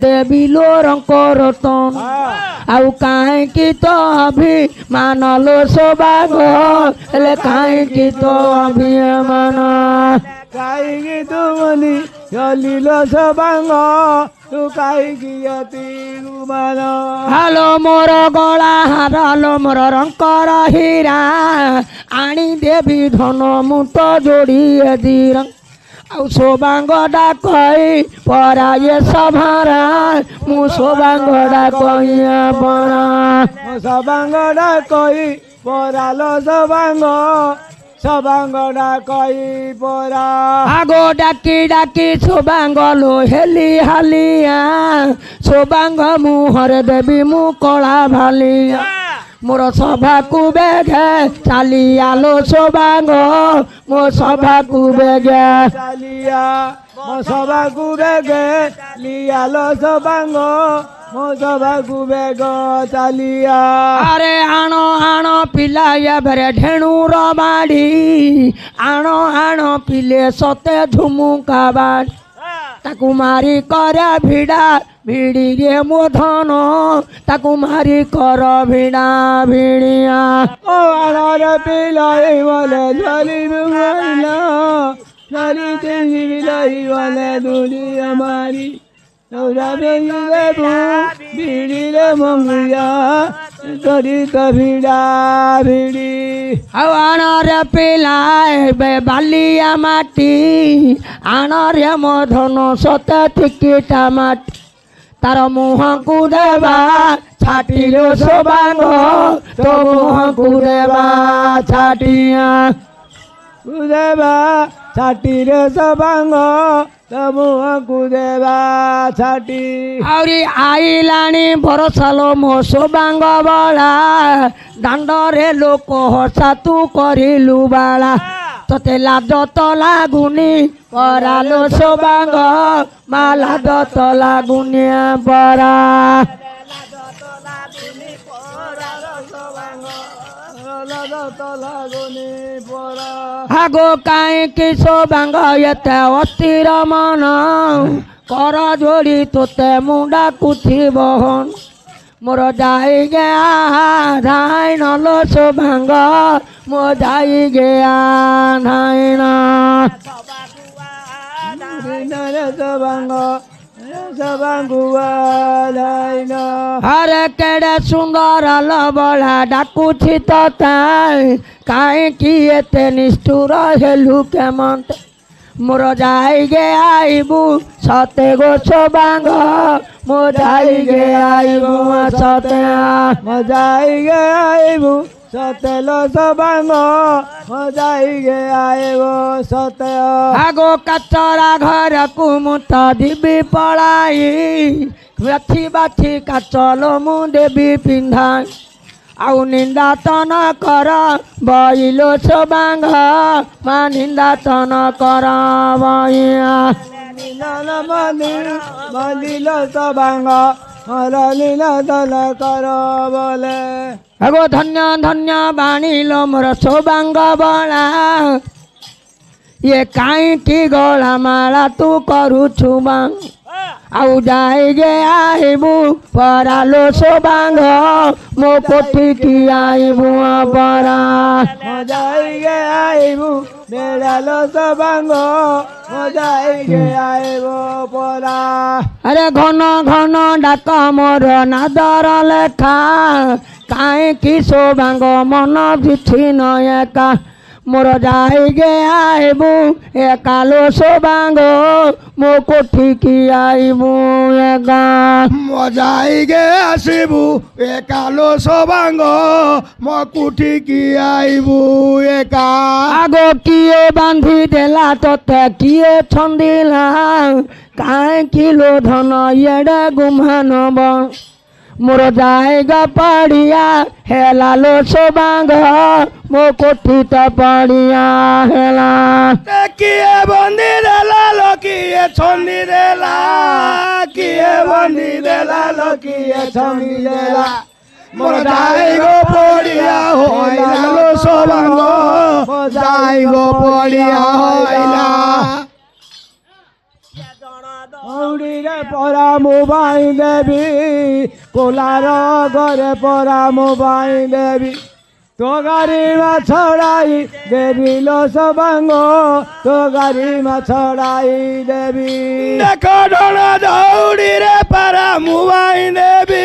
देवी लोरंकर तन आउ कहीं तो अभिमान लो सौभाग हेले कहीं तो अभिमान कहीं तुमनी चलिल सौभाग तू कहीं अति गुमान हालो मोर गला हारालो मोर रंकर हीरा आनी देवी धन मु तो जोड़ी दीर आउ सौभाग डाकई परा ये सभारा मु सौभाग डाकई परा सौभाग डाकई परालो सौभाग सौभाग डाकई परा आगो डाकी डाकी सौभाग लो हेली हालिया सौभाग मुहर देवी मु कला भालिया मोर सभा को बेगे चाली आलो सौभाग मो सभा को बेगे चालिया मो सभा को बेगे लियालो सौभाग मो सभा को बेग चालिया अरे आनो आनो पिला या बेरे ढेणुर बाड़ी आनो आनो पिले सते झुमुका बाड़ी ताकू मारी करे भिड़ा भिड़ी रे मो धन ताकू मारी कर भिड़ा भिड़िया ओ आनार पिलाई वाले झली दुनिया झली तेरी पिलाई वाले दुनिया हमारी नौरा बेंगे बू भिड़ी रे मंगिया तोरी तो भिड़ा भिड़ी आउ आनार पिलाए बे बालिया माटी आनार मो धन सते ठिकीटा माटी तार मुह को देवा छाटी लो सौभाग तो मुह को देवा छाटिया कुदेवा छाटी रे सौभाग तो मुह कुदेवा छाटी आउरी आइलाणी बरसालो मो सौभाग बला दांडरे लोक हसा तू करिलु बाला तते लाज तो लागुनी करालो सौभाग मा लाज तो लागुनिया परा आगो कहीं कि सौभाग एते अस्थिर मन कर जोड़ी तोते मुंडा कुथी बहन मोर जाई गया धाइन लो सौभाग मो जाई गया धाइन हरे केड़े सुंदर लबला डाकुछि तताई कहीं कि एते निष्ठुर हेलु केमंत मोर जाई गे आईबू सते गो सौभाग मो जाई गे आईबू सते मो जाई गे आईबू सते लो सौभाग मो जाई गे आईबू सते आगो कचरा घर को मुत दिबी पलाई बाछी बाछी काचलो मु देवी पिंधाई आउ निंदा तन कर बइलो सौभाग मा निंदा तन कर बइया मंदिर सौभाग लीला तन कर बोले अगो धन्य धन्य बाणीलो मोर सौभाग बला ये काई की गला माला तू करू छुबा आउ जाई गे आईबू परालो सौभाग मो कोठी की आईबू परा मो जाई गे आईबू मेरालो सौभाग मो जाई गे आईबू परा अरे घन घन डाक मोर नादर लेखा काई की सौभाग मन बिछि नयका मोर जाई गे आईबू एकालो सौभाग मो कोठी की आईबू एका मो जाई गे आसीबू एकालो सौभाग मो कोठी की आईबू एका आगो किए बांधी देला तोते किए छंदिला काई किलो धन येड़े गुमान बन मोर जाएगा पड़िया हेला लो सौभाग मो कोठी तो पड़िया हेला किए बंदी देला लो किए छंदी देला किए बंदी देला लो किए छंदी देला मोर जाएगो पड़िया होइला लो सौभाग मोर जाएगो पड़िया होइला ଦଉଡ଼ିରେ ପରା ମୁଁ ବାଇ ଦେବି କୋଲାର ଘରେ ପରା ମୁଁ ବାଇ ଦେବି तो गाड़ी में छड़ाई देवी लो सबांगो तो गाड़ी में छड़ाई देवी देखो डोना दौड़ी रे पारा मुवाई देवी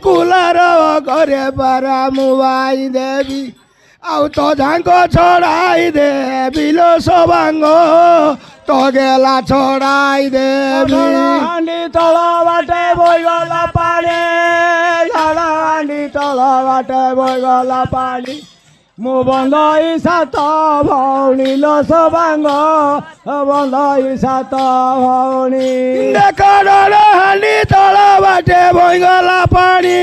कुलार घरे पारा मुवाई देवी आउ तो झांको छड़ाई देवी लो सबांगो तो गेला छड़ाई देवी हांडी तला बाटे बोई गला पानी हांडी तला बाटे बोई गला पानी मु बंदई सात भौणी लो सबांग बंदई सात भौणी देख हांडी तला बाटे बोई गला पानी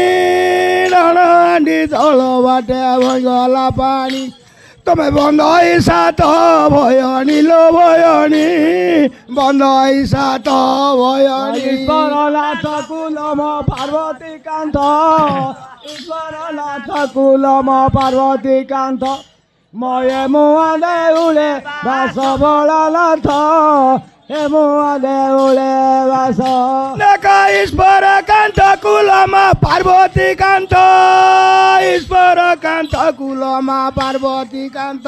हांडी तला बाटे बोई गला पानी तमें बंदई सात भयणी लो भयणी बंदई सात भयणी ईश्वरनाथ कुलम पार्वती कांत ईश्वरनाथ कुलम पार्वती कांत मये मुआ देउले बास बलनाथ हे मुआ देउले बास देख ईश्वर कांत कुलम पार्वती कांत ईश्वर कांत कुलम पार्वती कांत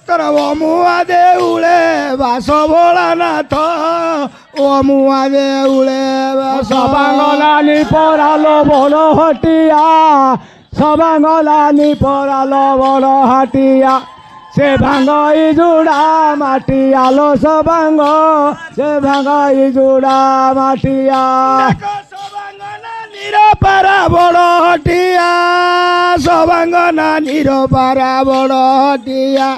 तर ओ मुआ देउले बास भोलानाथ ओ मुआ देउले बास सबांगलानी परालो बोलो हटिया सबांगलानी परालो बोलो हटिया से भांगई जुड़ा माटिया लो सबांग से भांगई जुड़ा माटिया नीरो पारा बड़ो हटिया सबांगना नीरो पारा बड़ो हटिया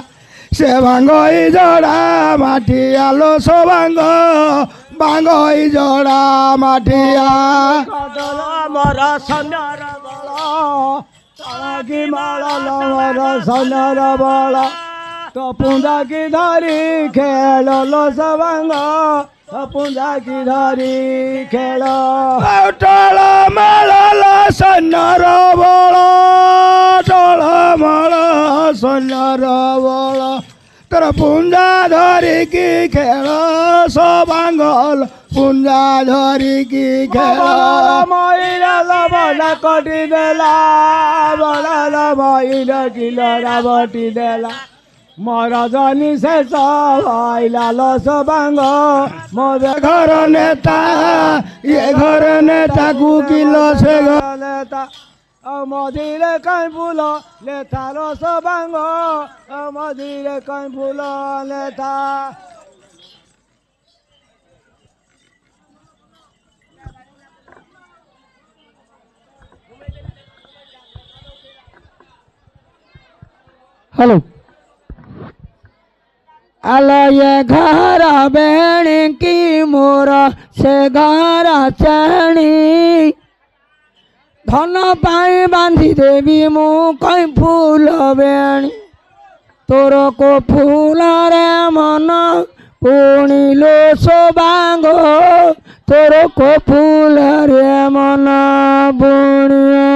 से भांगई जोड़ा माटिया लो सबांग भांगई जोड़ा माटिया मोर सन्यार बड़ तागी माला मोर सन्यार बड़ तो पुंजा की धरी खेल लो सबांग पुंजा की धरी खेल टोल माल सन्यार बड़ टोल माल सन्यार बड़ तर पुंजा धरी की खेल सबांगल पुंजा धरी की खेल मईरा बड़ा कटी देला बड़ा मईरा किलोरा बटी देला मोर जनी से सबाइला लो सबांग मोर घर नेता ये घर नेता कुकिलो से घर नेता मझिरे कहीं फूल लेता लो सबांग मझिरे कहीं फूल लेता हेलो आलो ये घर बेणी की मोर से घर चणी धन पाई बांधी देवी मु कई फूल बेणी तोर को फूल रे मन पुणी लो सबांग तोर को फूल रे मन पुणिया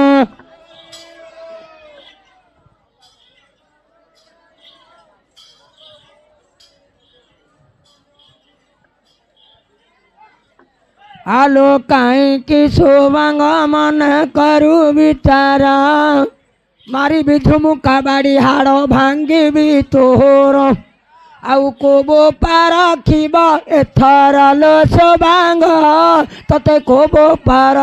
आलो काई की सोबांग मन करू विचारा मारी बिधुमु काबाड़ी हाड़ भांगी भी तोर आउ कोबो पार खीब एथर लो सोबांग तते कोबो पार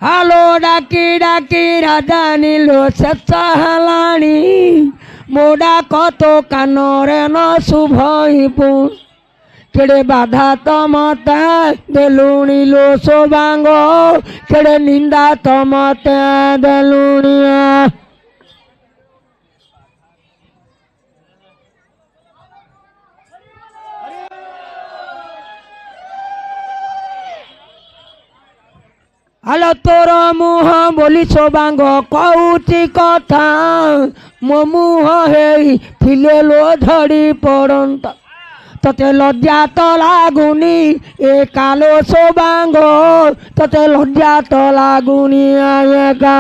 हालो डाकी डाकी राजानी लो सचालानी मोडा कतो कानरे न शुभईपु केड़े बाधा तमते देलुणी लो सोबांग केड़े निंदा तमते देलुणिया आलो तोर मुह बोली सोबांग कहूची कथा मो मुह हे फिले लो झड़ी पड़ंता तते लज्जा तो लागुनी ए कालो सोबांग तते लज्जा तो लागुनी आएगा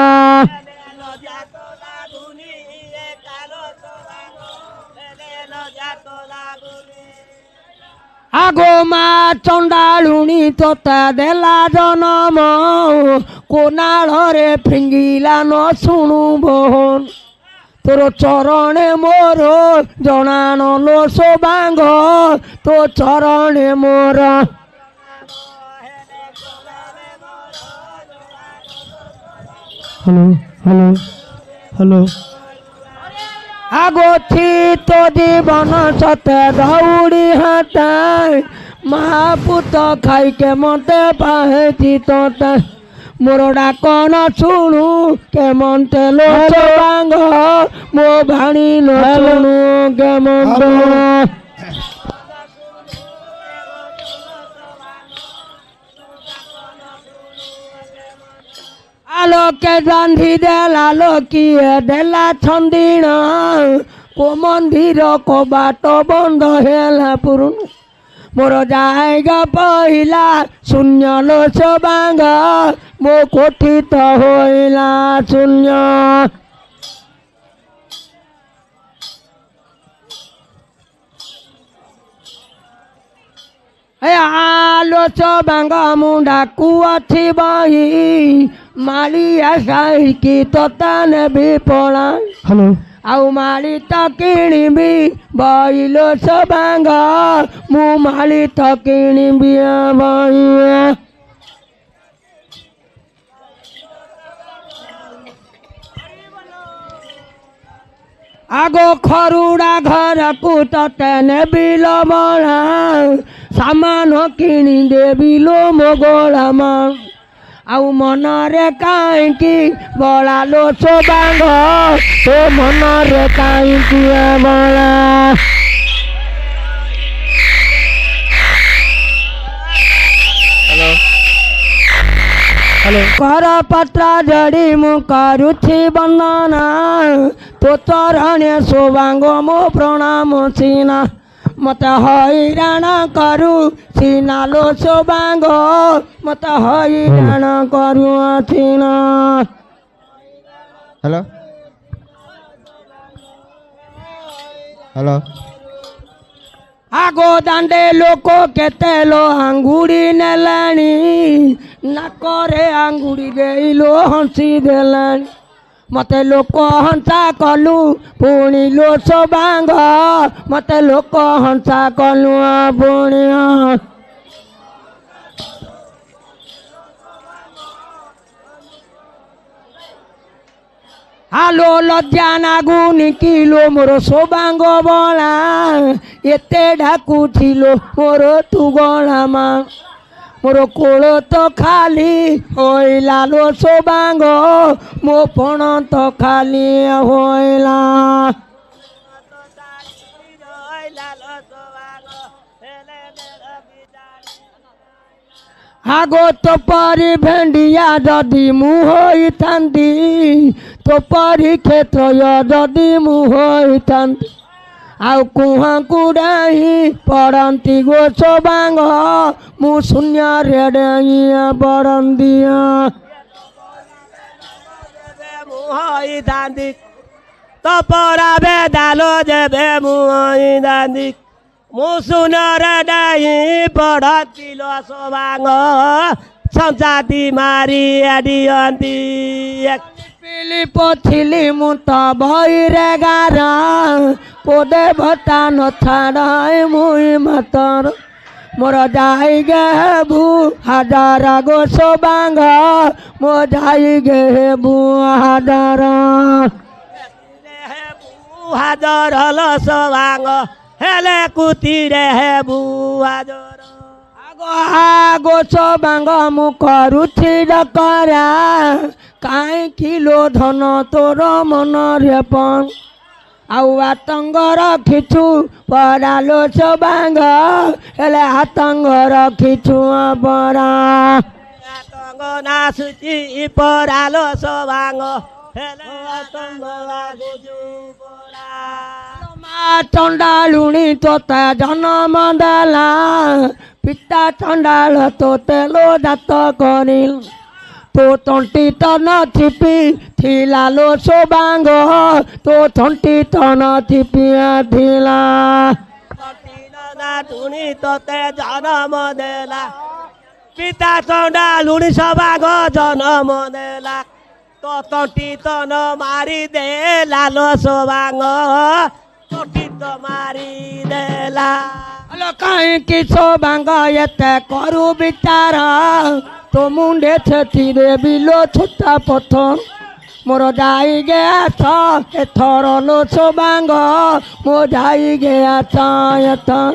আগো মা চণ্ডালুণী তোতে দেলা জনম কোনাଳରେ ফিঙ্গিলা ন শুণু বহন তোর চরণে মোর জনান লো সোবাঙ্গ তো চরণে মোর হ্যালো হ্যালো হ্যালো আগছি তো জীবন সতে দৌড়ি হাতায় মহাপুত খাইকে মতে পাহেছি তোতে মোর ডাক ন শুণু কেমন্তে লো সোবাঙ্গ মো ভাণী ন শুণু কেমন্ত আলোকে গান্ধী দেলা লোকিয়ে দেলা ছন্দিণ কো মন্দির কবাট বন্ধ হেলা পুরুন মোর জায়গা পহিলা শূন্য লো সোবাঙ্গ মো কঠিত হইলা শূন্য আলো সোবাঙ্গ মুন্ডা কুয়াছি বহি মালিয়া সাইকি তোতা নেবি পড়া হ্যালো ଆଉ ମାଳି ତ କିଣିବି ବଇଲ ସବାଙ୍ଗ ମୁଁ ମାଳି ତ କିଣିବି ବଇ আগ খরুড়া ঘরକୁ ତତେ ନେବି ଲୋ ବଳା ସାମାନ କିଣି ଦେବି ଲୋ ମୋ ଗୋଳାମା ଆଉ ମନରେ କାହିଁକି ବଳା ଲୋ ସୋବାଙ୍ଗ ତୋ ମନରେ କାହିଁକି ବଳା হ্যালো হ্যালো କର ପତ୍ର ଜଡ଼ି ମୁଁ କରୁଛି ବନ୍ଦନା ତୋ ଚରଣେ ସୋବାଙ୍ଗ ମୋ ପ୍ରଣାମ ସିନା ମତେ ହଇରାଣ କରୁ ସିନା ଲୋ ସୋବାଙ୍ଗ ମତେ ହଇରାଣ କରୁ ସିନା হ্যালো হ্যালো ଆଗ ଦାଣ୍ଡେ ଲୋକ କେତେ ଲୋ ଆଙ୍ଗୁଡ଼ି ନେଲାଣି ନାକରେ ଆଙ୍ଗୁଡ଼ି ଦେଇ ଲୋ ହଂସି ଦେଲାଣି ମତେ ଲୋକ ହଂସା କଲୁ ପୁଣି ଲୋ ସୋବାଙ୍ଗ ମତେ ଲୋକ ହଂସା କଲୁ ପୁଣି আলো লজ্জা নাগুনি কিলো মোর সৌবাঙ্গ বলা এতে ডাকুছিল মোর তু গলামা মোর কোল তো খালি হইলা লো সৌবাঙ্গ মো পণ তো খালি হইলা আগো তো পরি ভেন্ডিয়া যদি মু হইথান্তি তো পরি ক্ষেত্র যদি মু হইথান্তি ଆଉ କୁହାକୁ ଡାଇ ପଡ଼ନ୍ତି ଗୋ ସୋବାଙ୍ଗ ମୁଁ ଶୂନ୍ୟରେ ଡାଇଆ ପଡ଼ନ୍ତି ମୁଁ ହଇଥାନ୍ତି ତପରା ବେଦାଲ ଯେବେ ମୁଁ ହଇଥାନ୍ତି ମୁଁ ଶୂନ୍ୟରେ ଡାଇ ପଡ଼ନ୍ତି ଲୋ ସୋବାଙ୍ଗ ସଂସାତି ମାରି ଦିଅନ୍ତି ପିଲି ପଥିଲି ମୁଁ ତ ଭଇରେ ଗାର କୋଦେ ଭତା ନଥାଡ଼ାଏ ମୁଇଁ ମାତର মোর যাই গে হেবু হাজার গো সৌবাঙ্গ মো যাই গে হেবু হাজার হাজার হল সৌবাঙ্গ হেলে কুতিরে হেবু হাজার আগো আগো সৌবাঙ্গ মু করুছি ডকরা কাইকি লো ধন তোর মনরে পণ ଆଉ ଆତଙ୍ଗ ରଖିଛୁ ପରାଲୋ ସୋବାଙ୍ଗ ହେଲେ ଆତଙ୍ଗ ରଖିଛୁ ପରା ଆତଙ୍ଗ ନାସୁଛି ପରାଲୋ ସୋବାଙ୍ଗ ହେଲେ ଆତଙ୍ଗ ଲାଗୁଛୁ ପରା ମା ଚଣ୍ଡାଳୁଣି ତୋତେ ଜନ୍ମ ଦେଲା ପିତା ଚଣ୍ଡାଳ ତୋତେ ଲୋ ଜାତ କରିଲ তো তন্টি তন থিপি থিলা লো সৌবাঙ্গ তো তন্টি তন থিপিয়া থিলা ଟୁଣି ତତେ ଜନମ ଦେଲା ପିତା ଚଣ୍ଡା ଲୁଣି ସବାଗ ଜନମ ଦେଲା ତ ତଣ୍ଟି ତନ ମାରି ଦେଲା ଲ ସବାଙ୍ଗ ତଣ୍ଟି ତ ମାରି ଦେଲା ଆଲୋ କାହିଁକି ସବାଙ୍ଗ ଏତେ କରୁ ବିଚାର ତୋ ମୁଣ୍ଡେ ଛେଚିରେ ବିଲୋ ଛୋଟା ପଥର ମୋର ଯାଇ ଗେଛ ଏଥର लो ସବାଙ୍ଗ ମୋ ଯାଇ ଗେଛ ଏଥର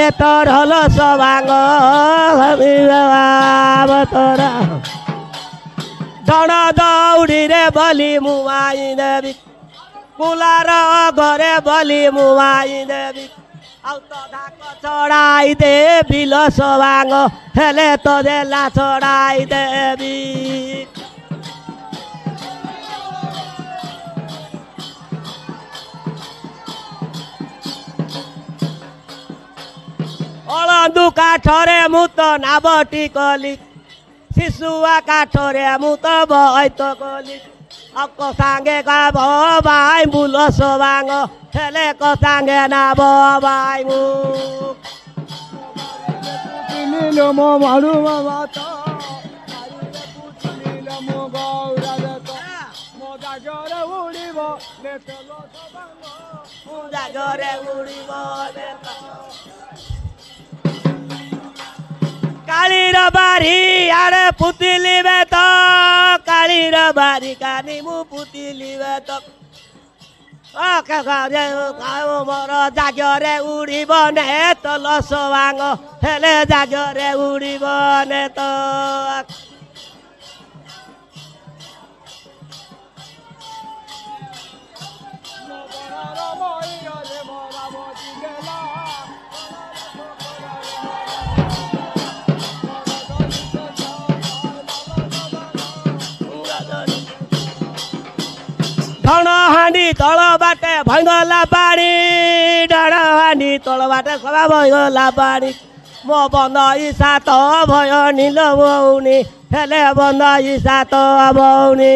ଏଥର ଲ ସବାଙ୍ଗ ତୋରା ଧଣ ଦଉଡ଼ିରେ ବଲି ମୁଁ ଆଇ ଦେବି କୁଲାର ଘରେ ବଲି ମୁଁ ଆଇ ଦେବି ଆଉ ତ ଧାକ ଛଡ଼ାଇ ଦେବି ଲ ସବାଙ୍ଗ ହେଲେ ତ ଦେଲା ଛଡ଼ାଇ ଦେବି ଅଳନ୍ଦୁ କାଠରେ ମୁଁ ତ ନାବଟି କଲି ଶିଶୁଆ କାଠରେ ମୁଁ ତ ବୈତ କଲି ଅକ ସାଙ୍ଗେ ଗାବ ବାଇ ବୁଲ ସବାଙ୍ଗ ହେଲେ କ ସାଙ୍ଗେ ନାବ ବାଇ ମୁଁ ମୋ ମାରୁ ମାତ ମୋ ଗୌରା ମୋ ଜାଗରେ ଉଡ଼ିବ ମୁଁ ଜାଗରେ ଉଡ଼ିବ କାଳିର ବାରି ଆରେ ପୁତିଲି ବେତ କାଳିର ବାରି କାନି ମୁଁ ପୁତିଲି ବେତ ମୋର ଜାଗରେ ଉଡ଼ିବ ନେ ତ ଲ ସବାଙ୍ଗ ହେଲେ ଜାଗରେ ଉଡ଼ିବ ନେ ତ ଧଣ ହାଣ୍ଡି ତଳ ବାଟେ ଭଇଗଲା ପାଣି ଡଣ ହାଣ୍ଡି ତଳ ବାଟେ ସବା ଭଇଗଲା ପାଣି ମୋ ବନ୍ଧ ଇସା ତ ଭୟ ନିଲ ଭଉନି ହେଲେ ବନ୍ଧ ଇସା ତ ଭଉନି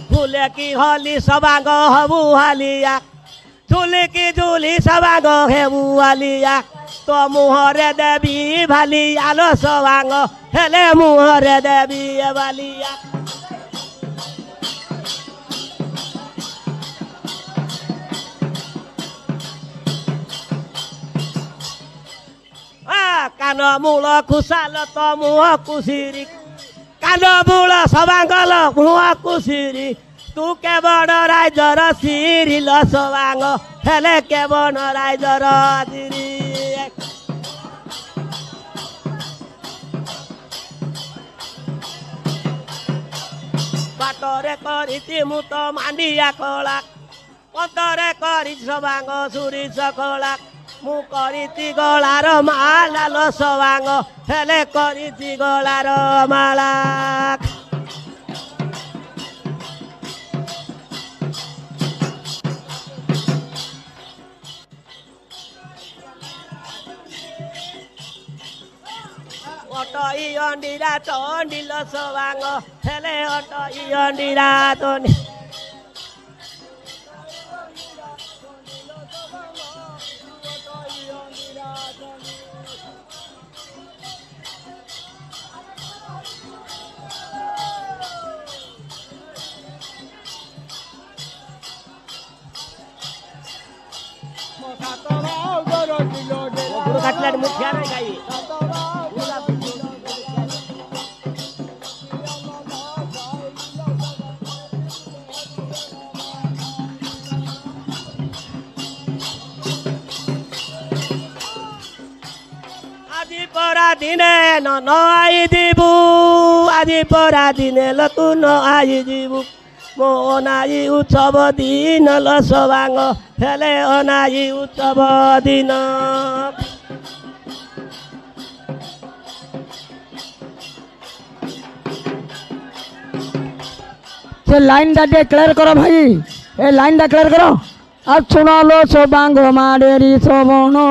ଫୁଲେ କି ହଲି ସବାଙ୍ଗ ହବୁ ହାଲିଆ ଝୁଲି କି ଝୁଲି ସବାଙ୍ଗ ହେବୁ ହାଲିଆ তো মুহরে দেবী ভালি আলো সবাঙ্গ হেলে মুহরে দেবী ভালিয়া কান মূল খুশাল তো মুহ কুশিরি কান মূল সবাঙ্গল মুহ কুশিরি তু কেবল রাইজর সিরিল সবাঙ্গ হেলে কেবল রাইজর সিরি বাটরে করিছি মু তো মান্ডিয়া খোলা পন্তরে করিছি সবাঙ্গ সুরিশ খোলা মু করিছি গলার মালা লো সবাঙ্গ হেলে করিছি গলার মালা অটই অন্ডিরা চন্ডিল সবাঙ্গ হেলে অটই অন্ডিরা তন্ডি গুরু কাটলে মুখিয়া নাই গাই পরা দিনে ন আই দিবু আজি পরা দিনে লতু ন আই দিবু মো অনাই উৎসব দিন ল সবাঙ্গ হেলে অনাই উৎসব দিন से लाइन दा क्लियर करो भाई ए लाइन दा क्लियर करो अब सुना लो सबांग माडेरी सबनो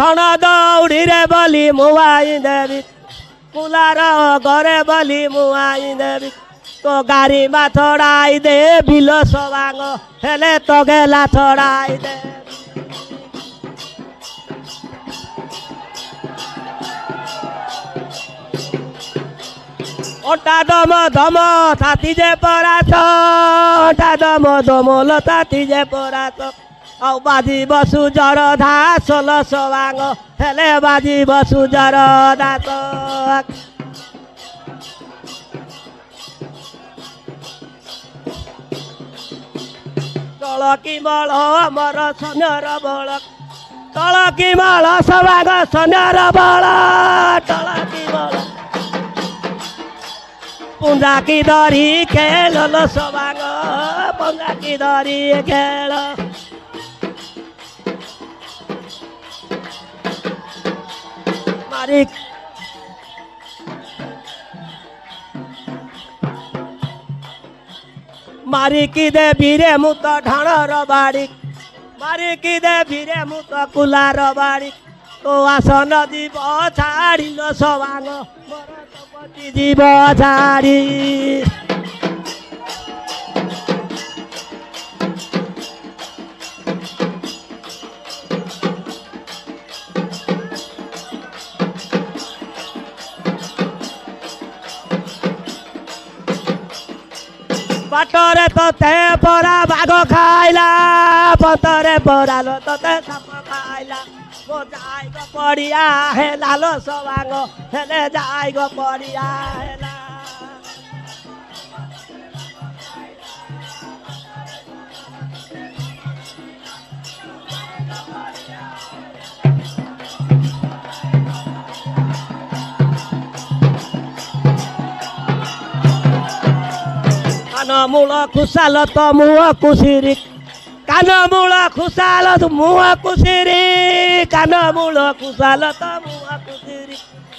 ଧଣ ଦଉଡ଼ିରେ ବୋଲି ମୁଁ ଆଇ ଦେବି କୁଲାର ଘରେ ବୋଲି ମୁଁ ଆଇ ଦେବି তো গাড়ি মা ছড়াই দে বিল সবাঙ্গ হেলে তো গেলা ছড়াই দে ওটা দম দম ছাতি যে পরাছ ওটা দম দম লতাতি যে পরাছ ଆଉ ବାଜିବ ସୁଜର ଧାସଲ ସବାଙ୍ଗ ହେଲେ ବାଜିବ ସୁଜର ଦାସ ତଳକି ମଳ ଆମର ସନ୍ୟର ବଳ ତଳକି ମଳ ସବାଙ୍ଗ ସନ୍ୟର ବଳ ତଳକି ମଳ ପୁଞ୍ଜାକି ଧରି ଖେଳ ସବାଙ୍ଗ ପୁଞ୍ଜାକି ଧରି ଖେଳ ମାରି ମାରିକି ଦେବିରେ ମୁଁ ତ ଢାଣର ବାଡ଼ି ମାରିକି ଦେବିରେ ମୁଁ ତ କୁଲାର ବାଡ଼ି ତୋ ଆସନ ଯିବ ଛାଡ଼ିଲ ସବାଙ୍ଗ ମୋର ତପତି ଯିବ ଛାଡ଼ି বাটরে তোতে পরা বাঘ খাইলা পতরে পরালো তোতে সাপ খাইলা ও যাই গো পড়িয়া হেলা লো সবাঙ্গ হেলে যাই গো পড়িয়া হেলা কানমূল খুশাল তো মুহ কুশিরি কানমূল খুশাল তো মুহ কুশিরি কানমূল খুশাল তো মুহ কুশিরি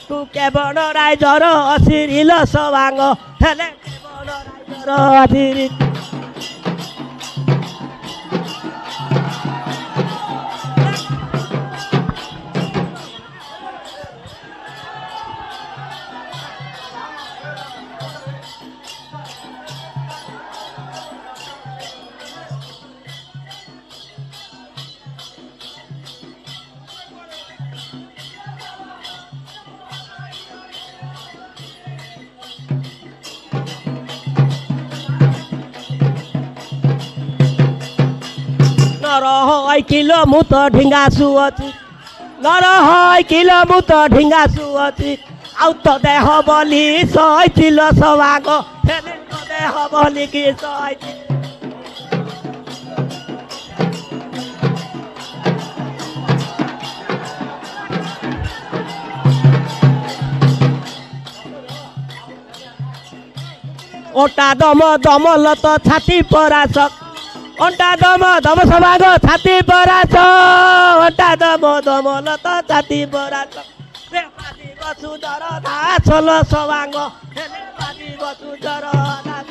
তু কেবল রাইজর অসিরিল সবাঙ্গ হেলে কেবল রাইজর অসিরি নর হয় কিলো মু তো ঢিঙ্গা শুଅছি নর হয় কিলো মু তো ঢিঙ্গা শুଅছি আউ তো দেহ বলি সইছিল সবাগ হেলে তো দেহ বলি কি সইছিল ওটা দম দমল তো ছাতি পরাস ওটা দম দম সবাগ ছাতি পরাস ওটা দম দমল তো ছাতি পরাস রে বাজি বসু জর ধাসল সবাঙ্গ হেলে বাজি বসু জর ধাস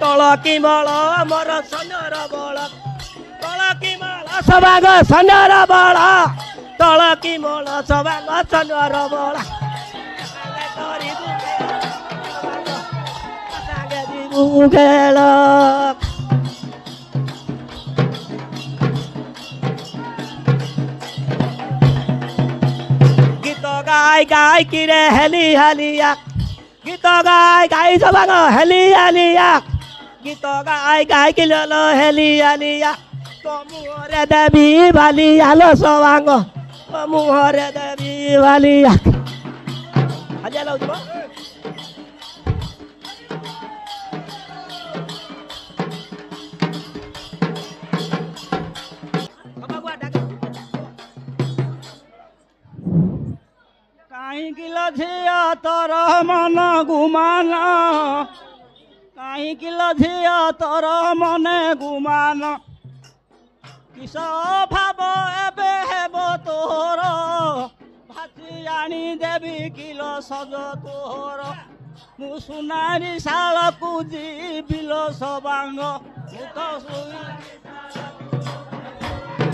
তলকি মল আমার সন্যর বল তলকি মল সবাগ সন্যর বল তলকি মল সবাগ সন্যর বল খেল গীত গাই গাই কিরে হেলি হালিয়া গীত গাই গাই সবাগ হেলি হালিয়া গীত গাই গাই কিল হেলি হালিয়া মুহরে দেবী বালি আলো সবাঙ্গ মুহরে দেবী বালি আজ লাউ দিব কাহিঁকি ঝিয়া তোর মন গুমান কাহিঁকি ঝিয়া তোর মনে গুমান কিস ভাব এবে হেব তোর ভাসি আনি দেবী কিল সজ তোর ମୁଁ ସୁନାରୀ ଶାଳକୁ ଯିବିଲ ସବାଙ୍ଗ ମୁଁ ତ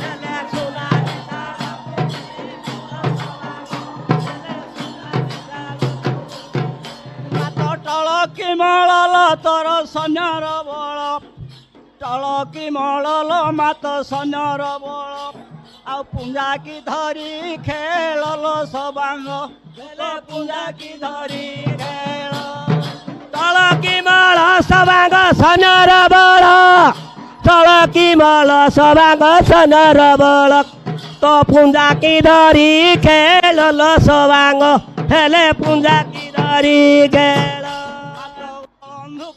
ହେଲେ ସୁନାରୀ ଟଳକି ମଳଲ ତୋର ସୈନ୍ୟର ବଳ ଟଳକି ମଳଲ ମାତ ସୈନ୍ୟର ବଳ ଆଉ ପୁଞ୍ଜାକି ଧରି ଖେଳଲ ସବାଙ୍ଗ ହେଲେ ପୁଞ୍ଜାକି ଧରି ଖେଳ ତଳକି ମଳ ସବାଙ୍ଗ ସୈନ୍ୟର ବଳ ତଳକି ମଳ ସବାଙ୍ଗ ସୈନ୍ୟର ବଳ ତ ପୁଞ୍ଜାକି ଧରି ଖେଳଲ ସବାଙ୍ଗ ହେଲେ ପୁଞ୍ଜାକି ଧରି ଖେଳ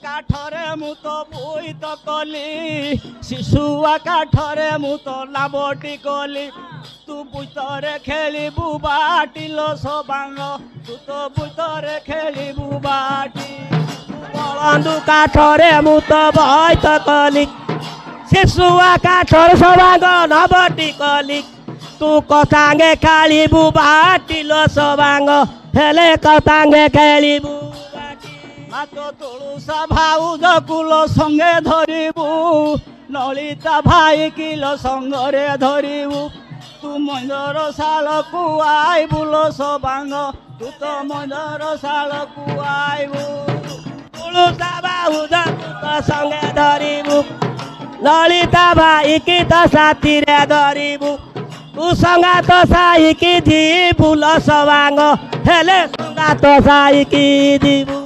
କାଠରେ ମୁଁ ତ ବୋଇତ କଲି ଶିଶୁଆ କାଠରେ ମୁଁ ତ ଲାଭଟି କଲି ତୁ ବୁତରେ ଖେଳିବୁ ବାଟିଲ ସବାଙ୍ଗ ତୁ ତ ବୁତରେ ଖେଳିବୁ ବାଟି ବଳନ୍ଦୁ କାଠରେ ମୁଁ ତ ବୋଇତ କଲି ଶିଶୁଆ କାଠରେ ସବାଙ୍ଗ ନବଟି କଲି ତୁ କଥାଙ୍ଗେ ଖେଳିବୁ ବାଟିଲ ସବାଙ୍ଗ ହେଲେ କଥାଙ୍ଗେ ଖେଳିବୁ ମାତ ତୁଳସା ଭାଉଜ କୁଲ ସଙ୍ଗେ ଧରିବୁ ନଳିତା ଭାଇ କିଲ ସଙ୍ଗରେ ଧରିବୁ ତୁ ମଞ୍ଜର ଶାଳକୁ ଆଇବୁଲ ସବାଙ୍ଗ ତୁ ତ ମଞ୍ଜର ଶାଳକୁ ଆଇବୁ ତୁଳସା ବାହୁଜ ତ ସଙ୍ଗେ ଧରିବୁ ଲଳିତା ଭାଇ କି ତ ସାଥିରେ ଧରିବୁ ତୁ ସଙ୍ଗାତ ସାଇକି ଯିବୁଲ ସବାଙ୍ଗ ହେଲେ ସଙ୍ଗାତ ସାଇକି ଯିବୁ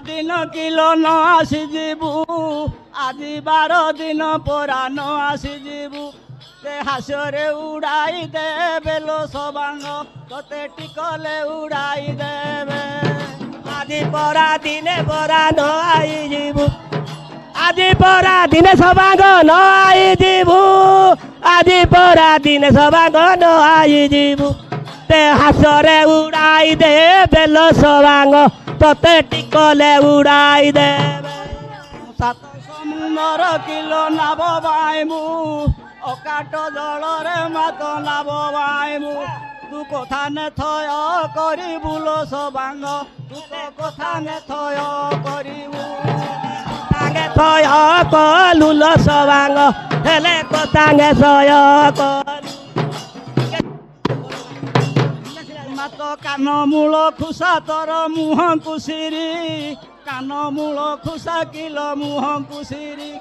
ଦିନ କିଲ ନ ଆସିଯିବୁ ଆଜି 12 ଦିନ ପରା ନ ଆସିଯିବୁ ते हास्ୟରେ उड़ाई देवे लो सबांग तोते टिकले उड़ाई देवे आदि परा दिने परा न आई जीवु आदि परा दिने सबांग न आई जीवु आदि परा दिने सबांग न आई जीवु ते हास्ୟରେ उड़ाई देवे लो सबांग तोते टिकले उड़ाई देवे सात समुद्र किलो नाब बाइमु अकाट जलरे मात नाब बाइमु तू कथा ने थय करिबु लो सबांग तू तो कथा ने थय करिबु तांगे थय कलु लो सबांग हेले कथांगे थय कलु मात कान मूल खुसा तोर मुह कुसिरी कान मूल खुसा किलो मुह कुसिरी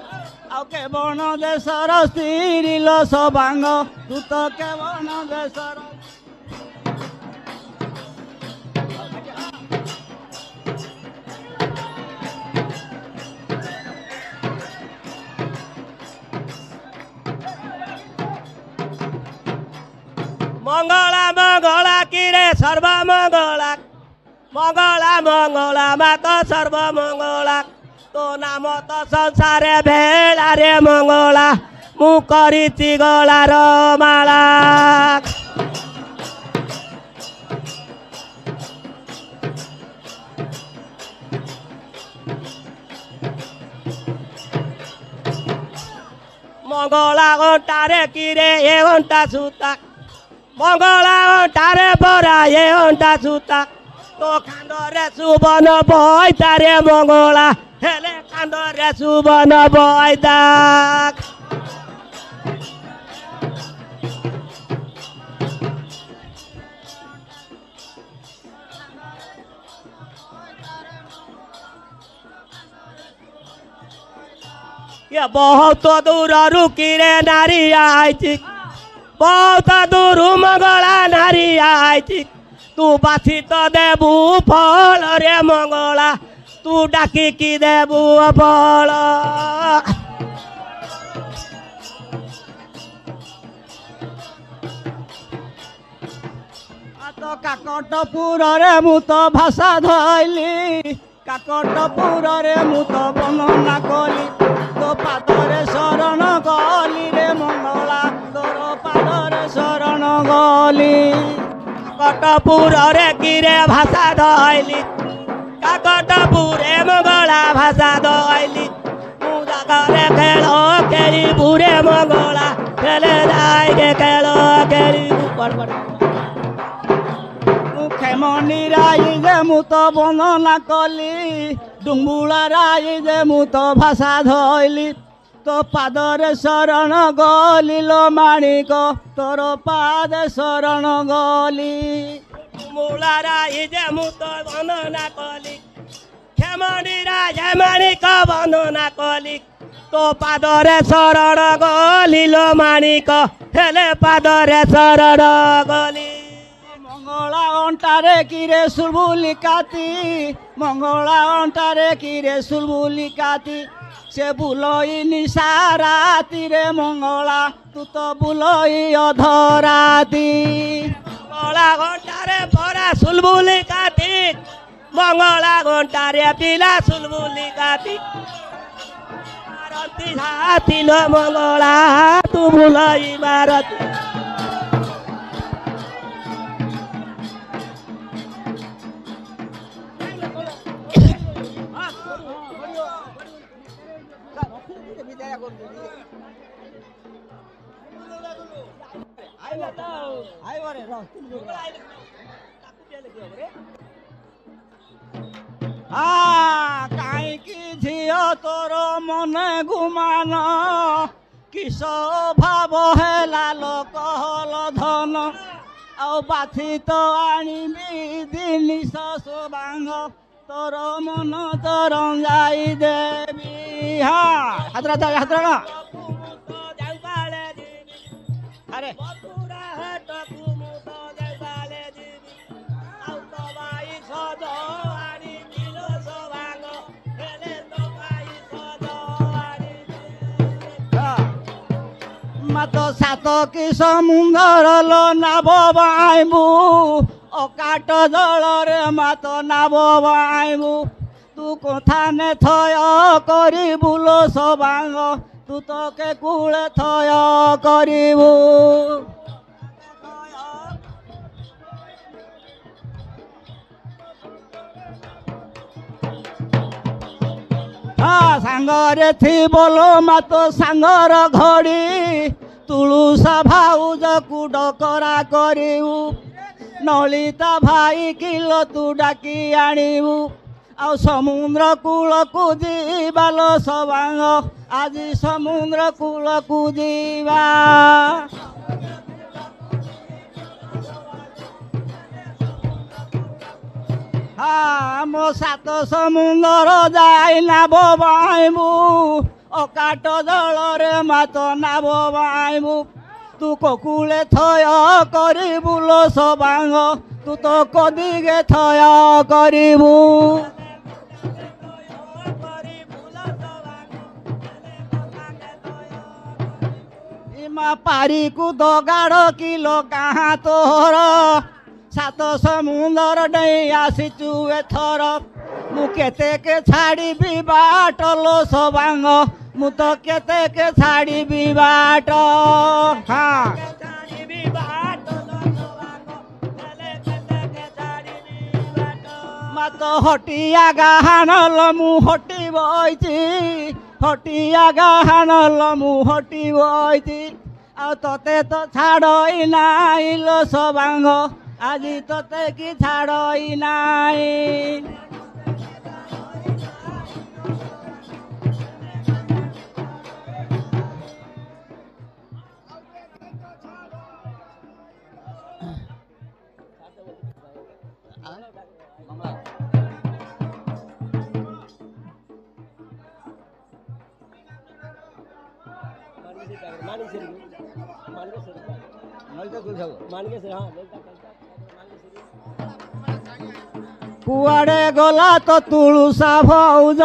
आउ के बन देशर स्त्री लो सबांग तू तो के बन देशर मंगला मंगला किरे सर्व मंगला मंगला मंगला माता सर्व मंगला तो नाम तो संसारे भेला रे मंगला मु करिति गलार माला मंगला घंटारे किरे ए घंटा सूता मंगला घंटारे बरा ए घंटा सूता तो खांदरे सुबन बइता रे मंगला हेले खांदरे सुबन बइता ये बहुत दूर रुकिरे नारी आइछि बहुत दूर मंगला नारी आइछि तू बासी तो देबू फल रे मंगला तू डाकी की देबू फल तो काकटपुर रे मु तो भाषा धइली काकटपुर रे मु तो वर्णना कली तो पादरे शरण गली रे मंगला तोर पादरे शरण गली काकटपुर रे किरे भाषा धइली काकटपुरे मंगला भाषा धइली मुदा करे खेल खेली बुरे मंगला खेले जाए के खेल खेली पड़ খেমনি রাই যে মুত বন্দনা কলি ডুম্বুলা রাই যে মুত ভাষা ধইলি তো পাদরে শরণ গলিল মাণিক তোর পাদে শরণ গলি মুলারা ইজে মুত বন্দনা কলি ক্ষেমনিরা ঝেমানিক বন্দনা কলি তো পাদরে শরণ গলিল মাণিক হেলে পাদরে শরণ গলি মঙ্গলা অন্টারে কিরে সুলবুলি কাতি মঙ্গলা অন্টারে কিরে সুলবুলি কাতি সে বুলই নিশারাতি রে মঙ্গলা তু তো বুলই অধরাতি মঙ্গলা ঘণ্টারে পরা সুলবুলি কার্তিক মঙ্গলা ঘণ্টারে পিলা সুলবুলি কার্তিক মারতি হাতিল মঙ্গলা তু ভুলাই মারতি কাইকি ঝিও তোর মনে ঘুমান কিস ভাব হেলা লোক হল ধন ଆଉ ବାଛି ତ ଆଣିବି ଜିନିଷ ସୁବାଙ୍ଗ ତୋର ମନ ତୋର ଯାଇ ଦେବି ହଁ ହାତରା ଆରେ মাত সাত কি সমুদ্র লো নাব বাইবু অকাট জলরে মাত নাব বাইবু তু কথা নে থয় করিবু লো সবাঙ্গ তু তোকে কুলে থয় করিবু ସାଙ୍ଗରେ ଥିବଲୋ ମାତ ସାଙ୍ଗର ଘଡ଼ି ତୁଳୁସା ଭାଉଜକୁ ଡକରା କରିବୁ ନଳିତା ଭାଇ କିଲ ତୁ ଡାକି ଆଣିବୁ ଆଉ ସମୁଦ୍ର କୂଳକୁ ଯିବାଲୋ ସବାଙ୍ଗ ଆଜି ସମୁଦ୍ର କୂଳକୁ ଯିବା ମୋ ସାତ ସମୁଦ୍ର ଯାଇ ନାବ ବାଇବୁ ଅକାଟ ଜଳରେ ମାତ ନାବ ବାଇବୁ ତୁ କୋକୁଳେ ଥୟ କରିବୁ ଲୋ ସବାଙ୍ଗ ତୁ ତ କଦିକେ ଥୟ କରିବୁ ଇମା ପାରିକୁ ଦଗାଡ଼ କିଲୋ କାହା ତୋର ସାତ ସମୁଦ୍ର ଡେଇଁ ଆସିଛୁ ଏଥର ମୁଁ କେତେକେ ଛାଡ଼ିବି ବାଟ ଲୋ ସବାଙ୍ଗ ମୁଁ ତ କେତେକେ ଛାଡ଼ିବି ବାଟ ମାତ ହଟିଆ ଗାହାଣଲ ମୁଁ ହଟି ବଇଛି ହଟିଆ ଗାହାଣଲ ମୁଁ ହଟି ବଇଛି ଆଉ ତତେ ତ ଛାଡ଼ଇ ନାଇଁ ଲୋ ସବାଙ୍ଗ আজি তোতে কি ছাড়ই নাই কুয়াড়ে গলা তো তুলসা ভাউজ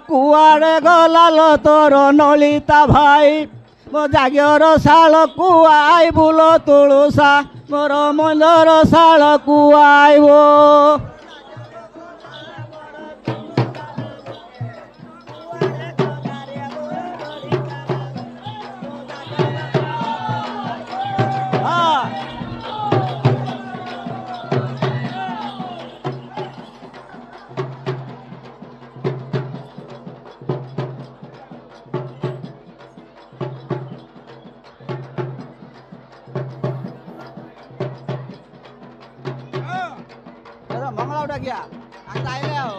কুয়াড়ে গলা লো তোর নলিতা ভাই মো জাগর শাল কুয়াই বুলো তুলসা মোর মন্দর শাল কুয়াইব ডাকিয়া আইলে আও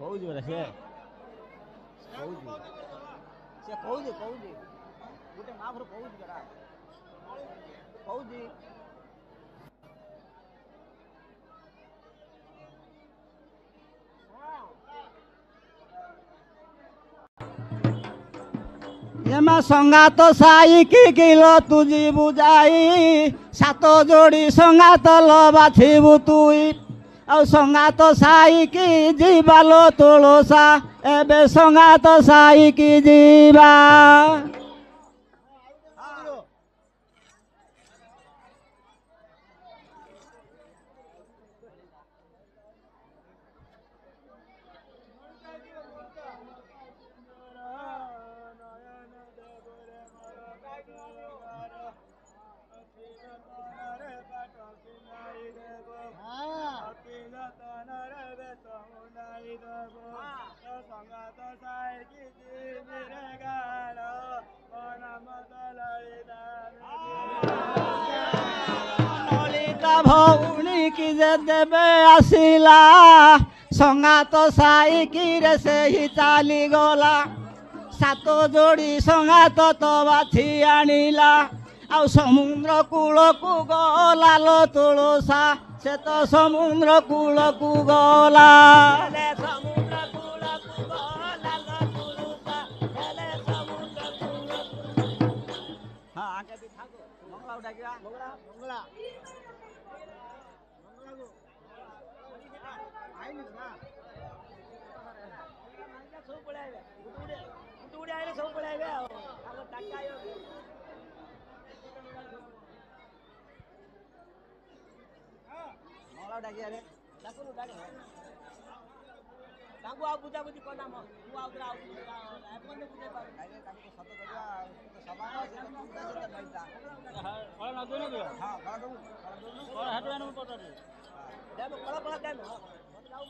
କହୁଛି ପରା ସେ କହୁଛି ଗୋଟେ ମା ଘର କହୁଛି ପରା କହୁଛି এমা সঙ্গাত সাইকি কিলো তুজি বুঝাই সাত যোড়ি সঙ্গাত লবাথিবু তুই ଆଉ ସଙ୍ଗାତ ସାଇକି ଯିବାଲୋ ତୁଳସା ଏବେ ସଙ୍ଗାତ ସାଇକି ଯିବା ললিতা ভৌণী কি যে দেবে আসিলা সঙ্গাত সাইকিরে সেই চালি গলা সাত যোড়ি সঙ্গাত তো বাছি আনিলা ଆଉ ସମୁଦ୍ର କୂଳକୁ ଗଲା ଲୋ ତୁଳସା ସେ ତ ସମୁଦ୍ର କୂଳକୁ ଗଲା ସମୁଦ୍ର କୂଳକୁ ଗଲା ତୁଳସା ହେଲେ ସମୁଦ୍ର କୂଳକୁ ହଁ ଆগে ବି ଥାକୁ ମଙ୍ଗଳା ଡାକିବା ମଙ୍ଗଳା ମଙ୍ଗଳା ସବୁ ପଳେଇବେ ଗୁଟେ ଆଇଲେ ସବୁ ପଳେଇବେ ଆଉ ତାଙ୍କ ଟାକା ମଙ୍ଗଳା ଡାକିବା ରେ ଡାକୁନୁ ଡାକ ତାଙ୍କୁ ଆଉ ବୁଝାବୁଝି କନା ମୁଁ ଆଉ ବୁଝେଇ ପାରୁ ତାଙ୍କୁ ସତ କରିବା ସମାନ ସେ ପଇସା ଫଳ ନ ଦେଉନ କି ହଁ ଫଳ ଦେବୁ ଫଳ ହାଟୁ ଆଣିବୁ ପଟରେ ଦେବ ଫଳ ଫଳ ଦେବ ଯାଉ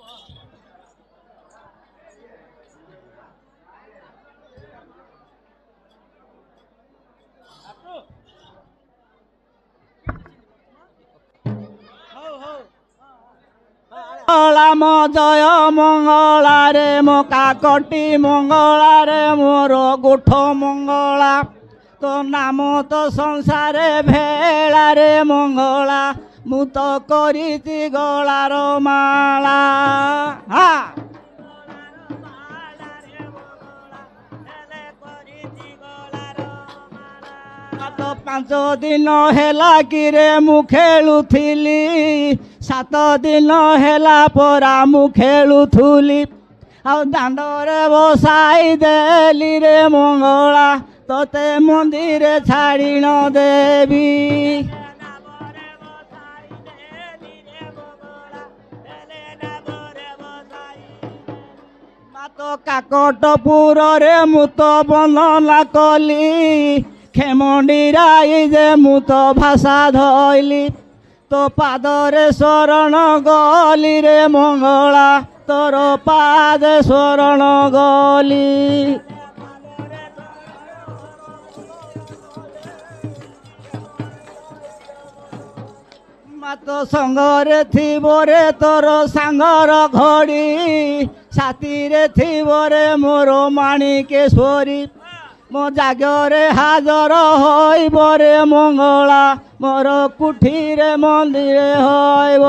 মঙ্গলাম জয় মঙ্গলারে মো কাকটি মঙ্গলারে মোর গোঠ মঙ্গলা তো নাম তো সংসারে ভেড়ারে মঙ্গলা মু তো করিছি গলার মালা হ্যাঁ তো 5 দিন হেলা কিরে মু খেলুথিলি 7 দিন হেলা পরা মু খেলুথুলি ଆଉ ଦାଣ୍ଡରେ ବସାଇ ଦେଲି ରେ ମଙ୍ଗଳା ତତେ ମନ୍ଦିରେ ଛାଡ଼ି ନ ଦେବି ମାତ କାକଟପୁରରେ ମୁଁ ତ ବନ୍ଦନା କଲି ଖେମଣ୍ଡିରାଇ ଯେ ମୁଁ ତ ଭାଷା ଧଇଲି তো পাদরে শরণ গলি রে মঙ্গলা তোর পাদে শরণ গলি মাতো সঙ্গরে থিবরে তোর সাঙ্গর ঘড়ি সাথীরে থিবরে মোর মাণিকেশ্বরী মো জাগরে হাজর হইব রে মঙ্গলা মোর কুঠিরে মন্দিরে হইব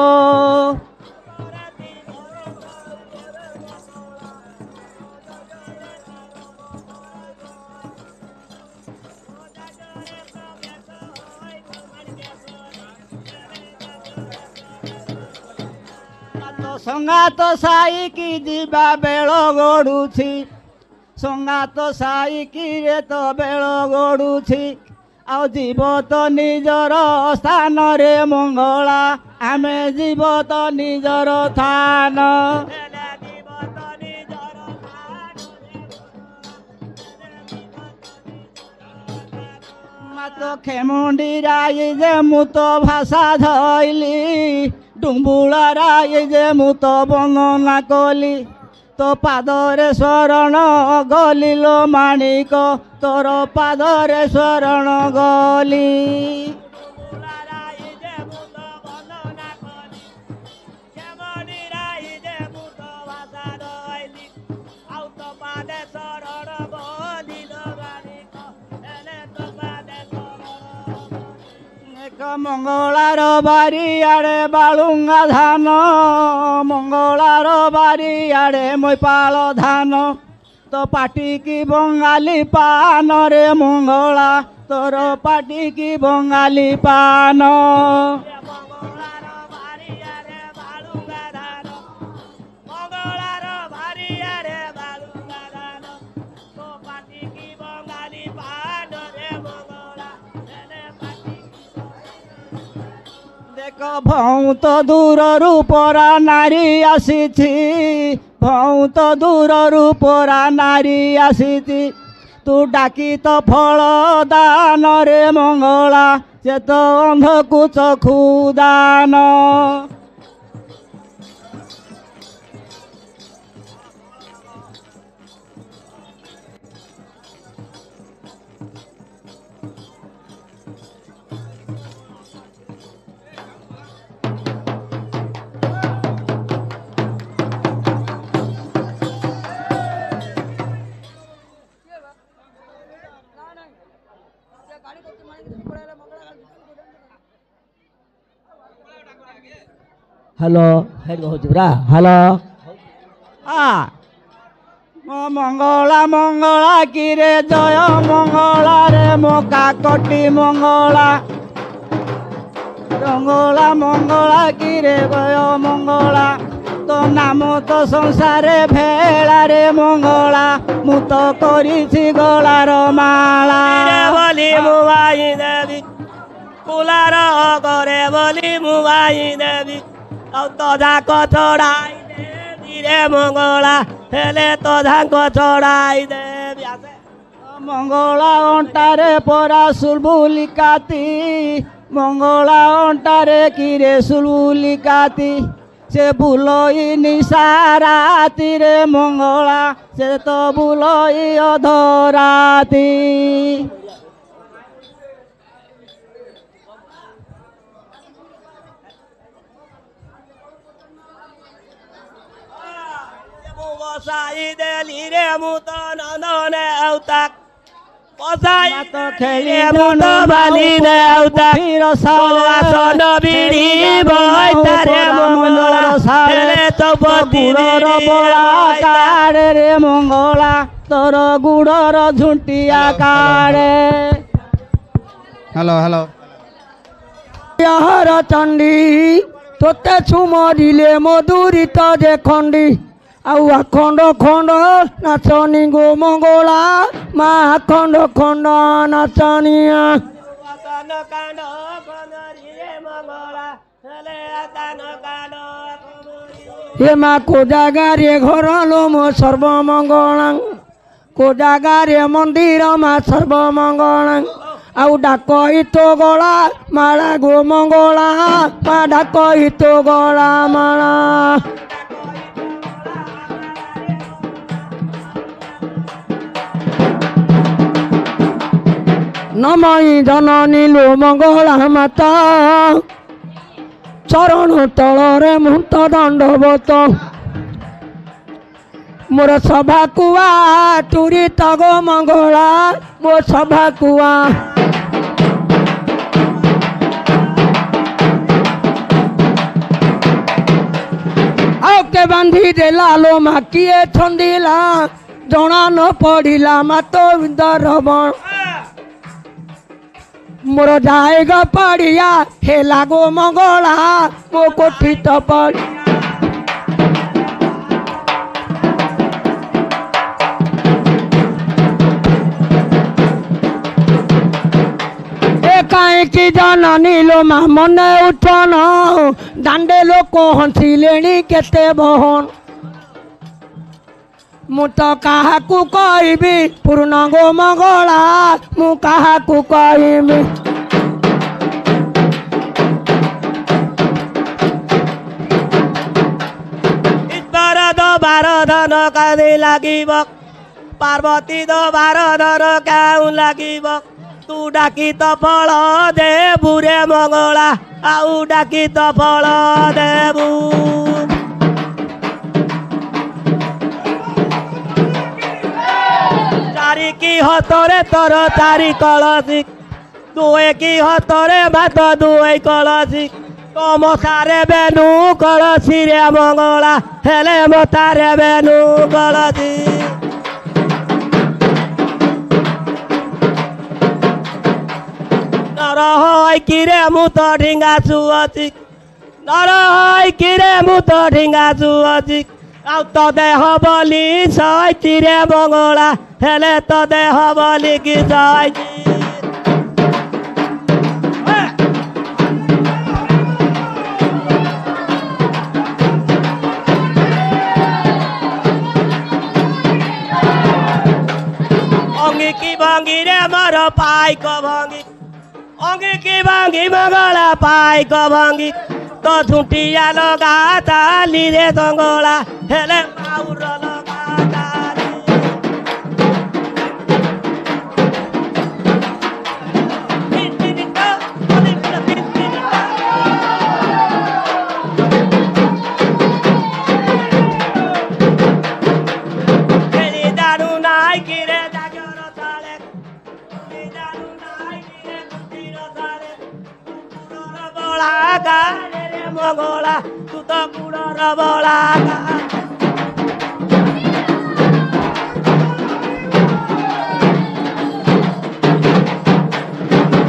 সঙ্গাত সাইকি ଯିବା ବେଳ ଗଡ଼ୁଛି ସଙ୍ଗାତ ସାଇକିରେ ତ ବେଳ ଗଡ଼ୁଛି ଆଉ ଯିବ ତ ନିଜର ସ୍ଥାନରେ ମଙ୍ଗଳା ଆମେ ଯିବ ତ ନିଜର ଥାନ ମାତ ଖେମୁଣ୍ଡି ରାଇ ଯେ ମୁଁ ତ ଭାଷା ଧଇଲି ଡୁମ୍ବୁଳା ରାଇ ଯେ ମୁଁ ତ ବର୍ଣ୍ଣନା କଲି ତୋ ପାଦରେ ଶରଣ ଗଲି ଲୋ ମାଣିକ ତୋର ପାଦରେ ଶରଣ ଗଲି ମଙ୍ଗଳାର ବାରିଆଡ଼େ ବାଳୁଙ୍ଗା ଧାନ ମଙ୍ଗଳାର ବାରିଆଡ଼େ ମଇପାଳ ଧାନ ତୋ ପାଟିକି ବଙ୍ଗାଲି ପାନରେ ମଙ୍ଗଳା ତୋର ପାଟିକି ବଙ୍ଗାଲି ପାନ ଭଉତ ଦୂରରୁ ପରା ନାରୀ ଆସିଛି ଭଉତ ଦୂରରୁ ପରା ନାରୀ ଆସିଛି ତୁ ଡାକି ତ ଫଳ ଦାନରେ ମଙ୍ଗଳା ସେ ତ ଅନ୍ଧକୁ ଚକ୍ଷୁ ଦାନ ହ୍ୟାଲୋ ହେଉଛି ପୁରା ହ୍ୟାଲୋ ମଙ୍ଗଳା ମଙ୍ଗଳା କିରେ ଜୟ ମଙ୍ଗଳାରେ ମୋ କାକଟି ମଙ୍ଗଳା ରଙ୍ଗଳା ମଙ୍ଗଳା କିରେ ଜୟ ମଙ୍ଗଳା ତୋ ନାମ ତ ସଂସାରେ ଭେଳାରେ ମଙ୍ଗଳା ମୁଁ ତ କରିଛି ଗଳାର ମାଳା ବୋଲି ମୁଁ ଆଇ ଦେବି କୁଲାର କରେ ବୋଲି ମୁଁ ଆଇ ଦେବି ଆଉ ତ ଯାକ ଚଢ଼ାଇ ଦେବି ରେ ମଙ୍ଗଳା ହେଲେ ତ ଯାକ ଚଢ଼ାଇ ଦେବି ମଙ୍ଗଳା ଅଣ୍ଟାରେ ପରା ସୁଲବୁଲି କାତି ମଙ୍ଗଳା ଅଣ୍ଟାରେ କିରେ ସୁଲବୁଲି କାତି ସେ ବୁଲଇ ନିଶାରାତିରେ ମଙ୍ଗଳା ସେ ତ ବୁଲଇ ଅଧରାତି ବସାଇ ଦେଲି ରେ ମୁଁ ତ ନନ୍ଦନେ ଆଉତାକ ବସାଇ ତ ଖେଳି ମୁଁ ତ ବାଲି ନେ ଆଉତାକ ଆସନ ବିଡ଼ି ବଇତାରେ ମଙ୍ଗଳା ହେଲେ ତ ବତିର ବଳା କାଡ଼େ ମଙ୍ଗଳା ତୋର ଗୁଡ଼ର ଝୁଣ୍ଟିଆ କାଡ଼େ ହ୍ୟାଲୋ ହର ଚଣ୍ଡୀ ତୋତେ ଛୁମରିଲେ ମଧୁରିତ ଯେ ଖଣ୍ଡି ଆଉ ଆଖଣ୍ଡ ଖଣ୍ଡ ନାଚନି ଗୋ ମଙ୍ଗଳା ମା ଆଖଣ୍ଡ ଖଣ୍ଡ ନାଚନିଆ हे माँ को जागारे घर लो मो सर्वमंगल को जागारे मंदिर माँ सर्वमंगल आउ डाक हितो गला माला गो मंगला माँ डाक हितो गला माला नमई जननी लो मंगला माता चरण तलरे मुहूर्त दंडवत मोर सभा कुआ तुरी तगो मंगला मो सभा कुआ आके बांधी देला लो मा किए छंदिला जना न पड़िला मातो विंदर बण मोर जाएगा पड़िया हे लागो मंगला मो कोठी तो पड़ କି ଜନନୀ ଲୋ ମା ମନେ ଉଠନ ଦାଣ୍ଡେ ଲୋକ ହସିଲେଣି କେତେ ବହନ ମୁଁ ତ କାହାକୁ କହିବି ପୂର୍ଣ୍ଣଗୋ ମଙ୍ଗଳା ମୁଁ କାହାକୁ କହିବି ଈଶ୍ୱର ଦବାର ଧନ କାଦି ଲାଗିବ ପାର୍ବତୀ ଦବାର ଧନ କେଉଁ ଲାଗିବ ତୁ ଡାକି ତ ଫଳ ଦେବୁ ରେ ମଙ୍ଗଳା ଆଉ ଡାକି ତ ଫଳ ଦେବୁ ଚାରି କି ହତରେ ତୋର ଚାରି କଳସୀ ଦୁଏ କି ହତରେ ଭାତ ଦୁଏ କଳସୀ ତୋ ମଥାରେ ବେନୁ କଳସୀ ରେ ମଙ୍ଗଳା ହେଲେ ମଥାରେ ବେନୁ କଳସୀ ନର କିରେ ମୁଁ ତ ଢିଙ୍ଗା ଶୁଅଛି ନର କିରେ ମୁଁ ତ ଢିଙ୍ଗା ଶୁଅଛି ଆଉ ତ ଦେହ ବୋଲି ସଇତିରେ ମଙ୍ଗଳା ହେଲେ ତ ଦେହ ବୋଲି କି ସଇତି ଅଙ୍ଗି କି ଭଙ୍ଗିରେ ମୋର ପାଇକ ଭଙ୍ଗି ଅଙ୍ଗି କି ଭଙ୍ଗି ମଙ୍ଗଳା ପାଇକ ଭଙ୍ଗି ତ ଝୁଣ୍ଟିଆ ଲଗା ତାଲିରେ ଦଙ୍ଗଳା ହେଲେ ମାଉର ଲଗା ତାଲି ଜାଣୁ ନାଇଁ କିରେ ଜାଗର ତାଳେ ଜାଣୁ ନାଇଁ କିରେ କୁଟିର ତାଳେ କୁକୁରର ବଳା ଗାରେ ରେ ମଙ୍ଗଳା ତୁ ତ କୁକୁରର ବଳା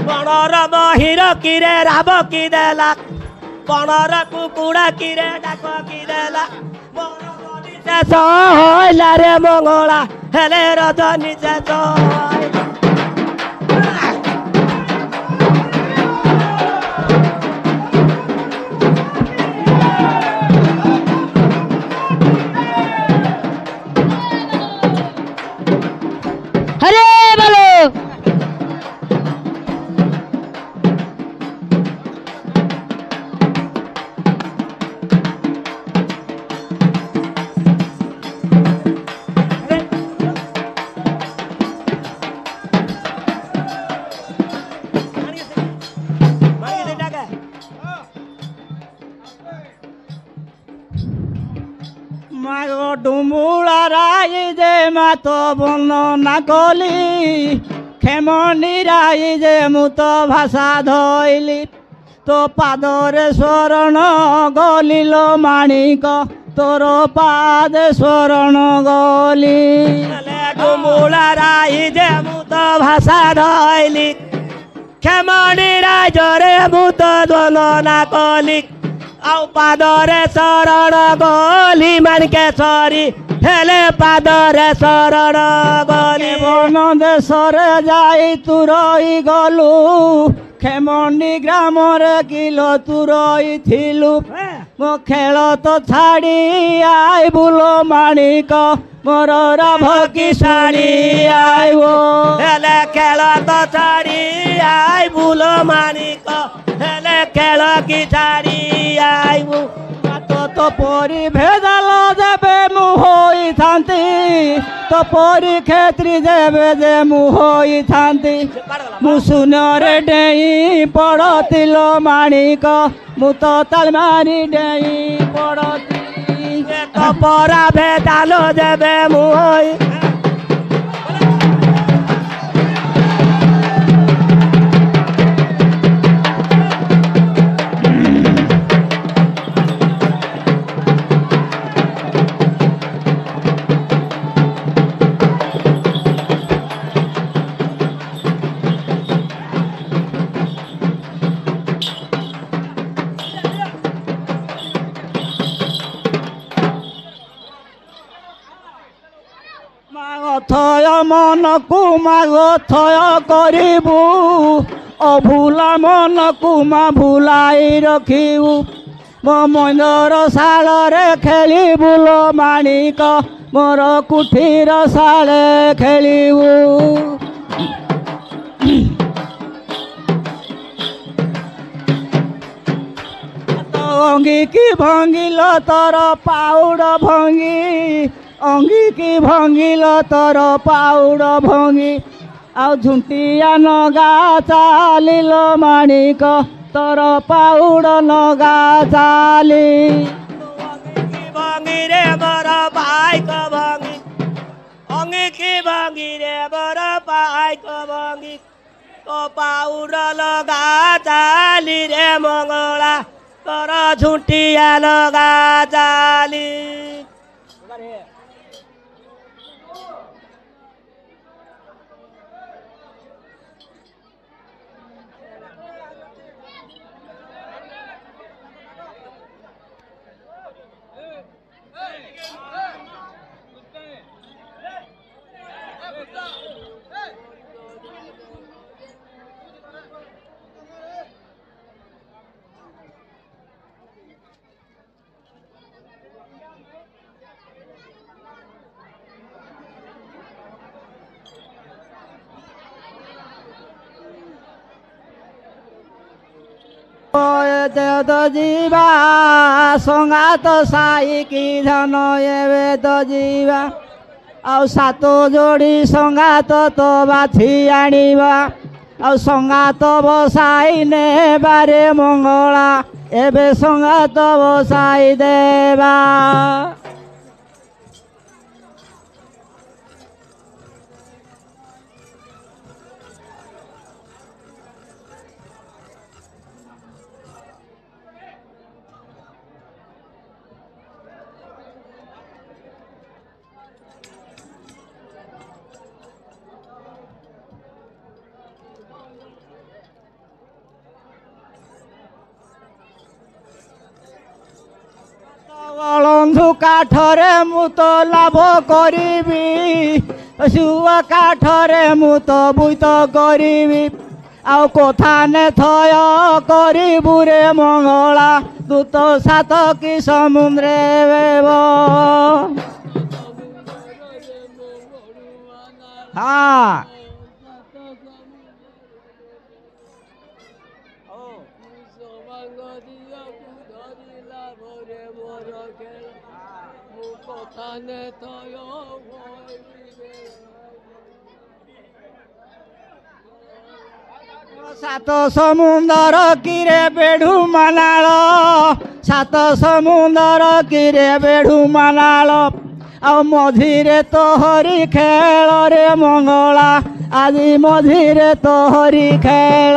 ବଣର ମହିର କିରେ ରାବ କି ଦେଲା ବଣର କୁକୁଡ଼ା କିରେ ଡାକ କି ଦେଲା ଶେଷ ହଇଲା ରେ ମଙ୍ଗଳା ହେଲେ ରଜନୀ ଶେଷ हरे बोलो মাগো ডুমুড়া রাই যে মাতো বর্ণনা কলি ক্ষেমনি রাই যে মুত ভাষা ধইলি তো পাদরে শরণ গলিল মাণিক তোর পাদে শরণ গলি ডুমুড়া রাই যে মুত ভাষা ধইলি ক্ষেমনি রাই জরে মুত ধ্বননা কলি ଆଉ ପାଦରେ ଶରଣ ଗଲି ମାନିକେ ସରି ହେଲେ ପାଦରେ ଶରଣ ଗଲି ବନ ଦେଶରେ ଯାଇ ତୁ ରହିଗଲୁ ଖେମଣ୍ଡି ଗ୍ରାମରେ କିଲ ତୁ ରହିଥିଲୁ ମୋ ଖେଳ ତ ଛାଡ଼ି ଆଇବୁଲ ମାଣିକ ମୋର ରାଭ କି ଶାଢ଼ୀ ଆଇବ ହେଲେ ଖେଳ ତ ଛାଡ଼ି ଆଇବୁଲ ମାଣିକ ହେଲେ ଖେଳ କି ଛାଡ଼ି ଆଇବୁ তো পরি ভেদাল দেবে মু হইথান্তি তো পরি ক্ষেত্রী দেবে যে মু হইথান্তি মু শূন্যরে ডেই পড়তিল মাণিক মু তো তাল মারি ডেই পড়তি পরা ভেদাল দেবে মু হই মাগথয় মনকু মাগথয় করিবু ଅଭୁଲା ମନକୁ ମା ଭୁଲାଇ ରଖିବୁ ମୋ ମନ୍ଦିର ଶାଳରେ ଖେଳିବୁ ଲୋ ମାଣିକ ମୋର କୁଠିର ଶାଳେ ଖେଳିବୁ ଅଙ୍ଗିକି ଭଙ୍ଗିଲ ତୋର ପାଉଡ଼ ଭଙ୍ଗି ଅଙ୍ଗିକି ଭଙ୍ଗିଲ ତୋର ପାଉଡ଼ ଭଙ୍ଗି ଆଉ ଝୁଣ୍ଟିଆ ନଗା ଚାଲିଲ ମାଣିକ ତୋର ପାଉଡ଼ ନଗା ଚାଲି ଭଙ୍ଗି ରେ ମୋର ପାଇକ ଭଙ୍ଗି ଅଙ୍ଗିକି ଭଙ୍ଗି ରେ ମୋର ପାଇକ ଭଙ୍ଗି ତୋ ପାଉଡ଼ ଲଗା ଚାଲି ରେ ମଙ୍ଗଳା ତୋର ଝୁଣ୍ଟିଆ ଲଗା ଚାଲି ତ ଯିବା ସଙ୍ଗାତ ସାଇକି ଧନ ଏବେ ତ ଯିବା ଆଉ ସାତ ଯୋଡ଼ି ସଙ୍ଗାତ ତ ବାଛି ଆଣିବା ଆଉ ସଙ୍ଗାତ ବସାଇ ନେବାରେ ମଙ୍ଗଳା ଏବେ ସଙ୍ଗାତ ବସାଇ ଦେବା ବଳନ୍ଧୁ କାଠରେ ମୁଁ ତ ଲାଭ କରିବି ଶୁଆ କାଠରେ ମୁଁ ତ ବୁତ କରିବି ଆଉ କଥା ନେ ଥୟ କରିବୁ ରେ ମଙ୍ଗଳା ତୁ ତ ସାତ କି ସମୁଦ୍ରେ ବେବ ହଁ ସାତ ସମୁନ୍ଦର କିରେ ବେଢୁ ମାନାଳ ସାତ ସମୁନ୍ଦର କିରେ ବେଢୁ ମାନାଳ ଆଉ ମଝିରେ ତୋହରି ଖେଳରେ ମଙ୍ଗଳା ଆଜି ମଝିରେ ତୋହରି ଖେଳ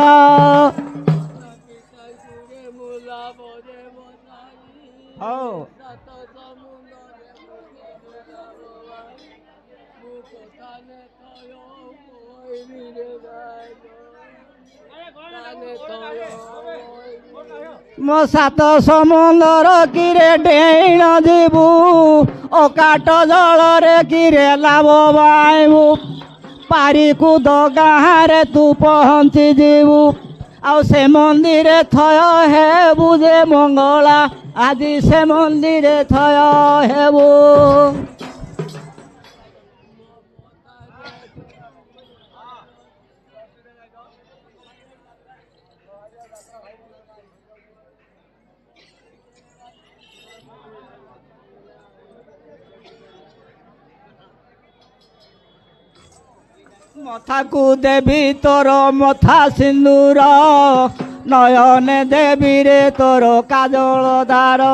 ହଉ ମୋ ସାତ ସମୁନ୍ଦର କିରେ ଡେଇଣ ଯିବୁ ଅକାଟ ଜଳରେ କିରେ ଲାଭ ପାଇବୁ ପାରିକୁଦ ଗାଁରେ ତୁ ପହଞ୍ଚି ଯିବୁ ଆଉ ସେ ମନ୍ଦିରେ ଥୟ ହେବୁ ଯେ ମଙ୍ଗଳା ଆଜି ସେ ମନ୍ଦିରେ ଥୟ ହେବୁ ମଥାକୁ ଦେବି ତୋର ମଥା ସିନ୍ଦୁର ନୟନେ ଦେବିରେ ତୋର କାଜଳ ଧାର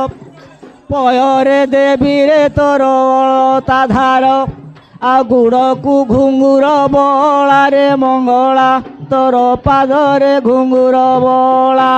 ପୟରେ ଦେବିରେ ତୋର ଅଳତା ଧାର ଆଉ ଗୁଡ଼କୁ ଘୁଙ୍ଗୁର ବଳାରେ ମଙ୍ଗଳା ତୋର ପାଦରେ ଘୁଙ୍ଗୁର ବଳା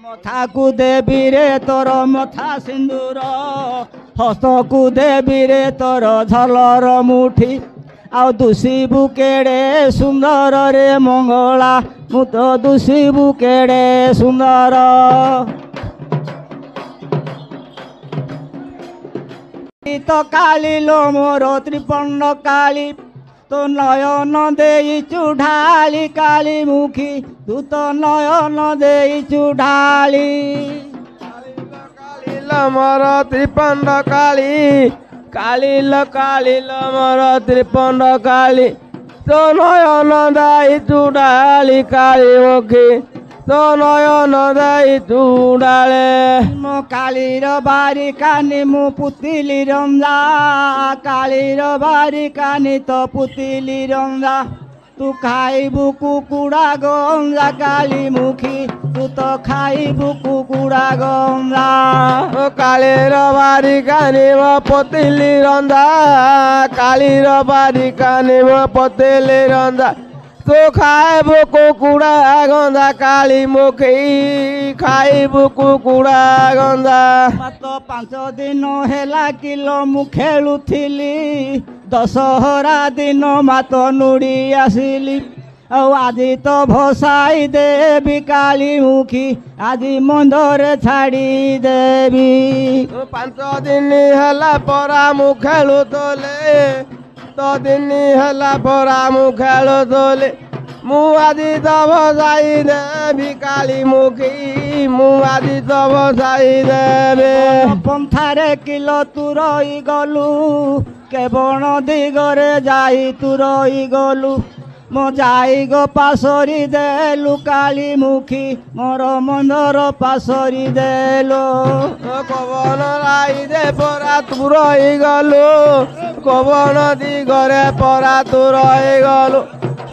ମଥାକୁ ଦେବିରେ ତୋର ମଥା ସିନ୍ଦୁର ହସ୍ତକୁ ଦେବିରେ ତୋର ଝଲର ମୁଠି ଆଉ ଦୁଷିବୁ କେଡ଼େ ସୁନ୍ଦରରେ ମଙ୍ଗଳା ମୁଁ ତ ଦୁଷିବୁ କେଡ଼େ ସୁନ୍ଦର ତ କାଳି ଲୋ ମୋର ତ୍ରିପଣ୍ଡ କାଳି তো নয়ন দেইছু ঢালি কালী মুখী তু তো নয়ন দেইছু ঢালি কালিল মর ত্রিপণ্ড কালী কালিল মর ত্রিপণ্ড কালী তো নয়ন দেইছু ঢালি কালী মুখী তো নয়ন দেইছু ঢালে মো কালীর বাড়ি কানি মু পুতিলি রঞ্জা কালীর বাড়ি কানি তো পুতিলি রঞ্জা তু খাইবু কুকুড়া গঞ্জা কালী মুখী তু তো খাইবু কুকুড়া গঞ্জা ও কালীর বাড়ি কানিব পতিলি রন্ধা কালীর বাড়ি কানিব পতিলি রন্ধা তো খাইবু কুকুড়া গন্ধা কালী মুখী খাইবু কুকুড়া গন্ধা মাত্র 5 দিন হেলা কিলো মু খেলুথিলি দশহরা দিন মাত নুড়ি আসিলি ଆଉ ଆଜି ତ ଭସାଇ ଦେବି କାଳୀ ମୁଖୀ ଆଜି ମନ୍ଦିରରେ ଛାଡ଼ି ଦେବି 5 ଦିନ ହେଲା ପରା ମୁଁ ଖେଳୁଥିଲେ ତ ଦିନ ହେଲା ପରା ମୁଁ ଖେଳୁଥିଲେ ମୁଁ ଆଜି ତ ଭସାଇ ଦେବି କାଳୀ ମୁଖୀ ମୁଁ ଆଜି ତ ଭସାଇ ଦେବି ପନ୍ଥାରେ କିଲୋ ତୁ ରହିଗଲୁ କେବଳ ଦିଗରେ ଯାଇ ତୁ ରହିଗଲୁ ମୋ ଯାଇ ଗୋ ପାଶରି ଦେଲୁ କାଳୀ ମୁଖୀ ମୋର ମନ୍ଦିର ପାଶରି ଦେଲୁ କବନ ରାଇ ଦେ ପରା ତୁ ରହିଗଲୁ କବନ ଦିଗରେ ପରା ତୁ ରହିଗଲୁ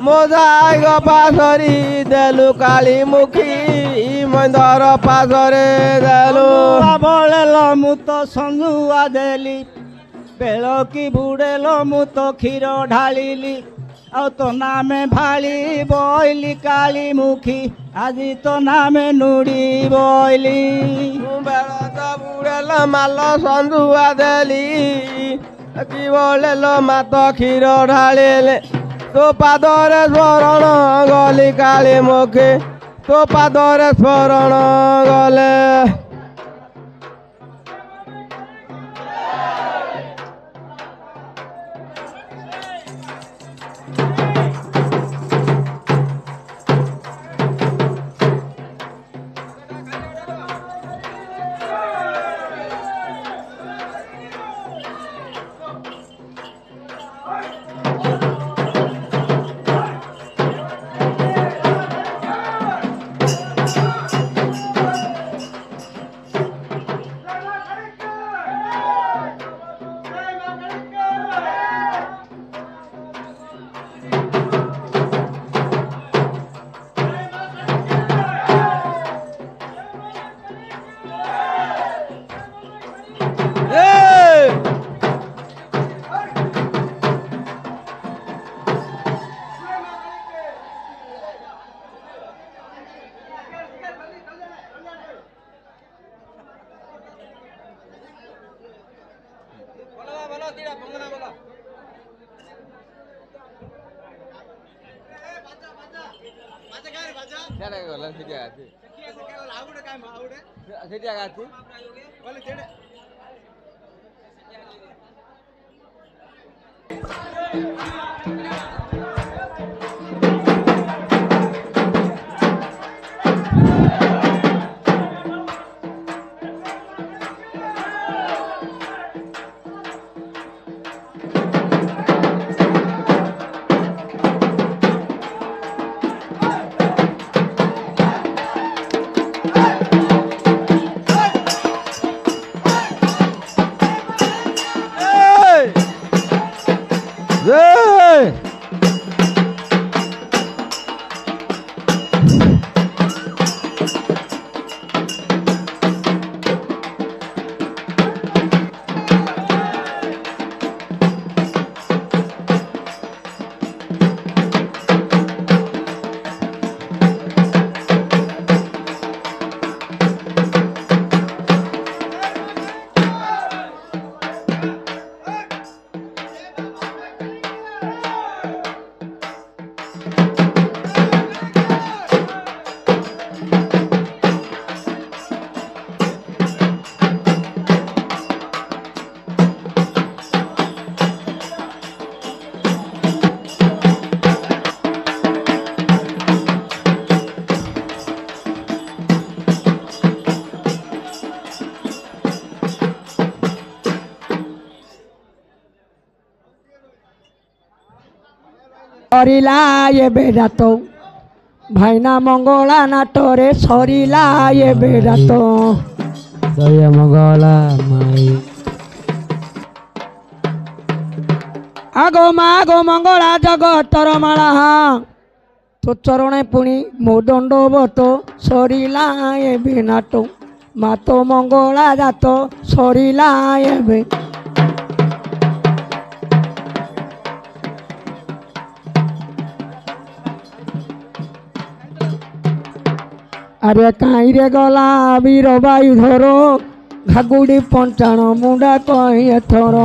ମୋ ଯାଇ ଗୋ ପାଶରି ଦେଲୁ କାଳୀ ମୁଖୀ ମନ୍ଦିର ପାଶରେ ଦେଲୁ ବଳେଲ ମୁଁ ତ ସଞ୍ଜୁଆ ଦେଲି ବେଳ କି ବୁଡ଼େଲ ମୁଁ ତ କ୍ଷୀର ଢାଳିଲି ଆଉ ତୋ ନାମେ ଭାଳି ବଇଲି କାଳୀ ମୁଖୀ ଆଜି ତୋ ନାମେ ନୁଡ଼ି ବଇଲି ବେଳ ତ ବୁଡ଼େଲ ମାଲ ସଞ୍ଜୁଆ ଦେଲି କି ବଳେଲ ମାତ କ୍ଷୀର ଢାଳିଲେ ତୋ ପାଦରେ ସ୍ମରଣ ଗଲି କାଳୀ ମୁଖୀ ତୋ ପାଦରେ ସ୍ମରଣ ଗଲେ সরিলা এবে রাত ভাইনা মঙ্গলা নাটরে সরিলা এবে রাত জয় মঙ্গলা মাই আগো মা গো মঙ্গলা জগতর মালা তো চরণে পুଣି ମୋ ଦଣ୍ଡବତ ସରିଲା ଏବେ ନାଟ ମାତ ମଙ୍ଗଳା ଜାତ ସରିଲା ଏବେ ଆରେ କାହିଁରେ ଗଲା ବୀର ବାୟୁ ଧର ଘାଗୁଡ଼ି ପଞ୍ଚାଣ ମୁଣ୍ଡା କହି ଏଥର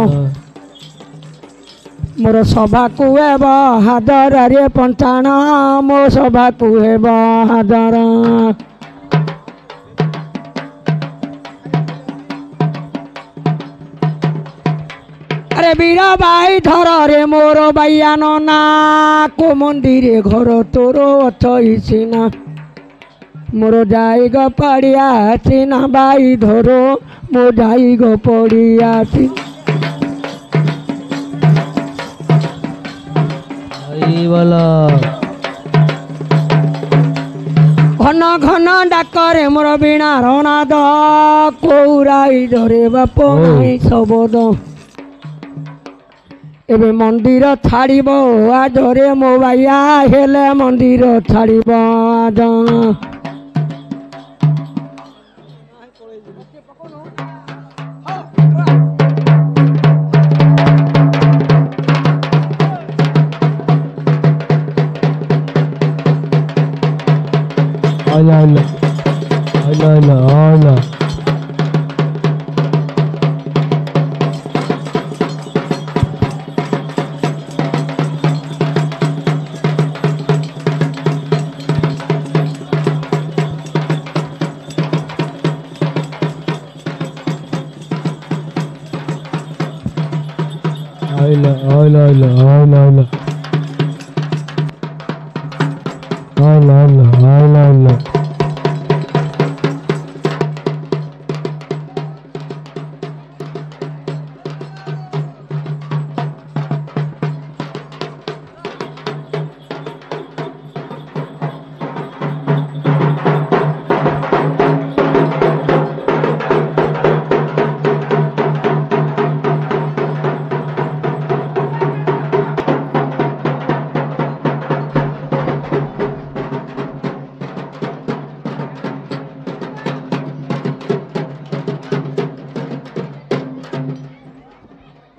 मोर सभा को हेब हादर रे पंचाण मो सभा को हेब हादर अरे वीर बाई धर रे मोर बाइयान ना को मंदिर घर तोर अथईसिना मोर जाई ग पड़िया सिना बाई धरो मो जाई ग पड़िया घन घन डाकरे मोर बीणा रणाद कौराई धरे बाप नाई सबद एबे मंदिर छाड़ब आजरे मो बाइया हेले मंदिर छाड़ब आज Hola, hola. Hola, hola, hola. Hola, hola, hola, hola, hola. Hola, hola, hola, hola.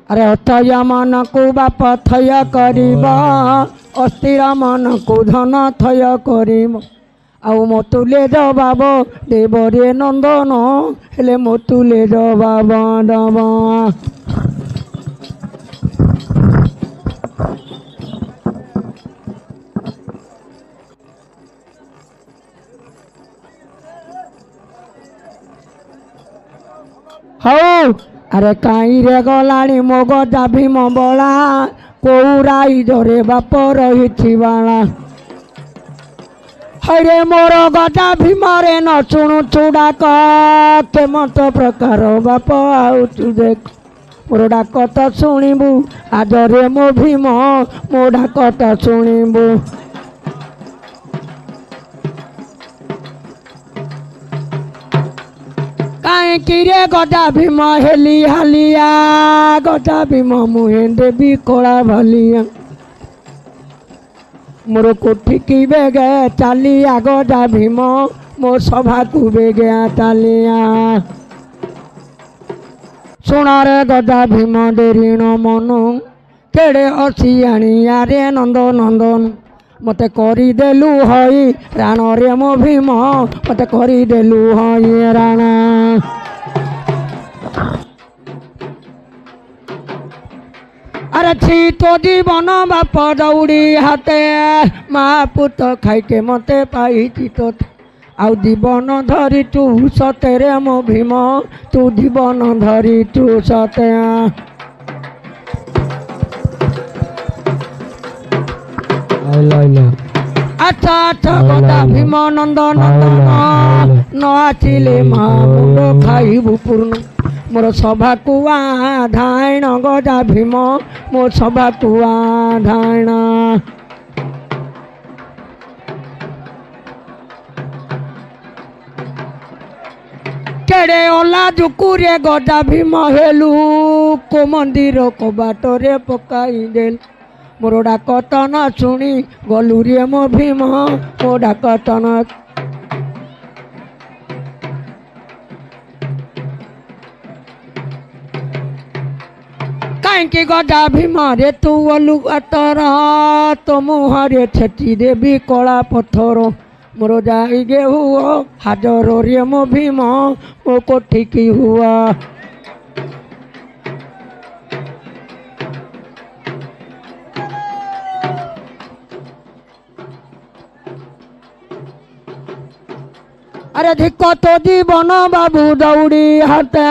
अरे अथय मन को बाप थय करिब अस्थिर मन को धन थय करिब आउ मतुले जवाब देव रे नंदन हेले मतुले जवाब दब हौ अरे कहीं रे गलाणी मो गजा भीम बला कौराई जरे बाप रही बाला हरे मोर गजा भीम रे न शुणु चूड़ाक केमत प्रकार बाप आउचु देख मोर डाक तो शुणिबु आज रे मो भीम मो डाक तो शुणिबु किरे गजा भीम हेली हालिया गजा भीम मुहे देवी कला भालिया मोर कोठी की बेगे चालिया गजा भीम मो सभा को बेगे चालिया सुनारे गजा भीम देरीण मन केड़े हसियाणिया रे नंद नंदन मते करी देलु हई राण रे मो भीम मते करी देलु हई राण अरे छी तो जीवन बाप दौड़ी हाथे माँ पुत खाइके मते पाई तो आउ जीवन धरी तू सते रे मो भीम तू जीवन धरी तू सते अच्छा अच्छा गदा भीम नंद नंदन न आचिले माँ मुंड खाइबु पूर्ण मोर सभा को धायण गजा भीम मो सभा को धायण ଏଡ଼େ ଅଲା ଜୁକୁରେ ଗଦା ଭୀମ ହେଲୁ କୋ ମନ୍ଦିର କବାଟରେ ପକାଇଦେଲୁ ମୋର ଡାକତନ ଶୁଣି ଗଲୁ ରେ ମୋ ଭୀମ ମୋ ଡାକତନ କାହିଁକି ଗଦା ଭୀମରେ ତୁ ଗଲୁ ଅତର ତୋ ମୁହଁରେ ଛେଚି ଦେବି କଳା ପଥର ମୋର ଯାଇगे हुआ हाजर रे मो भीम मो कोठी की हुआ अरे धिक तो जीवन बाबू दौड़ी हाथे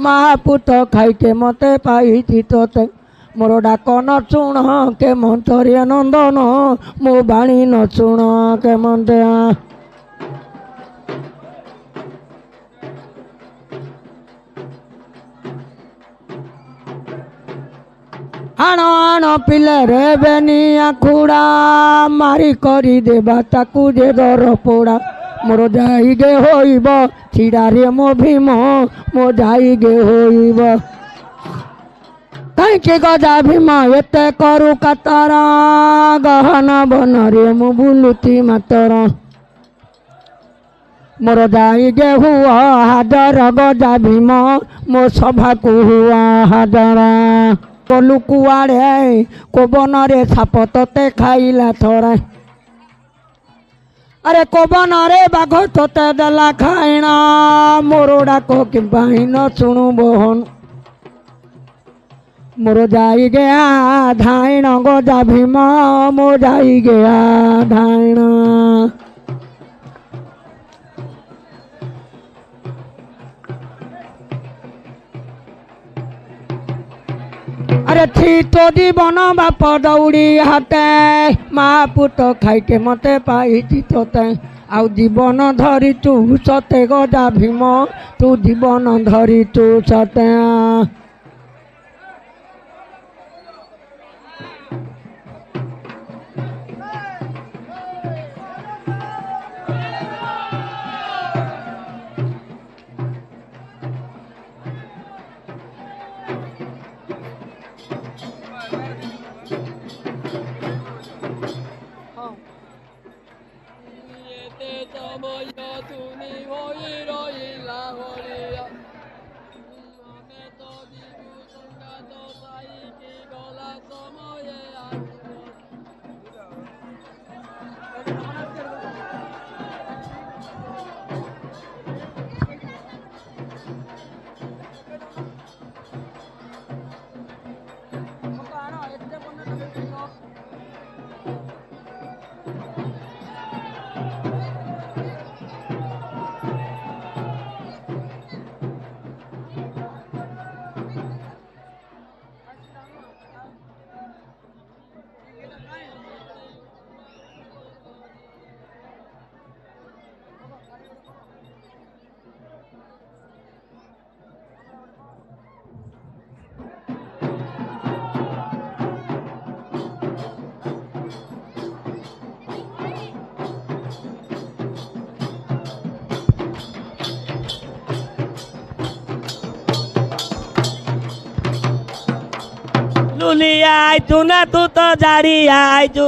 माँ पुत खाई के मते पाई तोते मोर डाक न शुण के मंतरे नंदन मो बाणी न शुण के मंदे आण आण पिले रे बेनिया खुड़ा मारी करी देबा ताकू जे दर पोड़ा मोर जाइगे होइब छिड़ा रे मो भीम मो जाइगे होइब कहीं गदा भीम एते करू कातर गहना बन रे मु बुलुती मातर मोर जाइगे हुआ हाजर गदा भीम मो सभा को हुआ हाजर कलु कुआड़े कोबन रे साप तोते खाइला थोड़ा अरे कोबन रे बाघ तोते देला खाइना मोर डाक कि न शुणु बहन मोर जाई गया धाइण गदा भीम मो जाई गया धाइण अरे थी तो जीवन बाप दौड़ी हाथे माँ पुत खाई के मते पाई तोते आउ जीवन धरी तू सते गदा भीम तू जीवन धरी तू सते लुली आई तू ना तू तो जाड़ी आई जू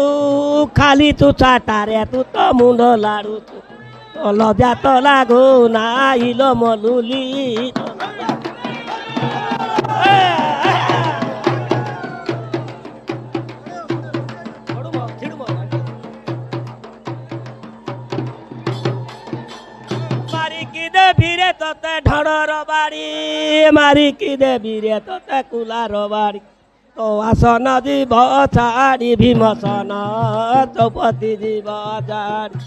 खाली तू चाटा रे तू तो मुंड लाड़ू तू तो लजा तो लागू ना इलो मलुली मारिकी देवी रे तोते ढड़र बाड़ी मारिकी देवी रे तोते कुलार बाड़ी तो आसन जीव छाड़ी भीमसन चौपति जीव छाड़ी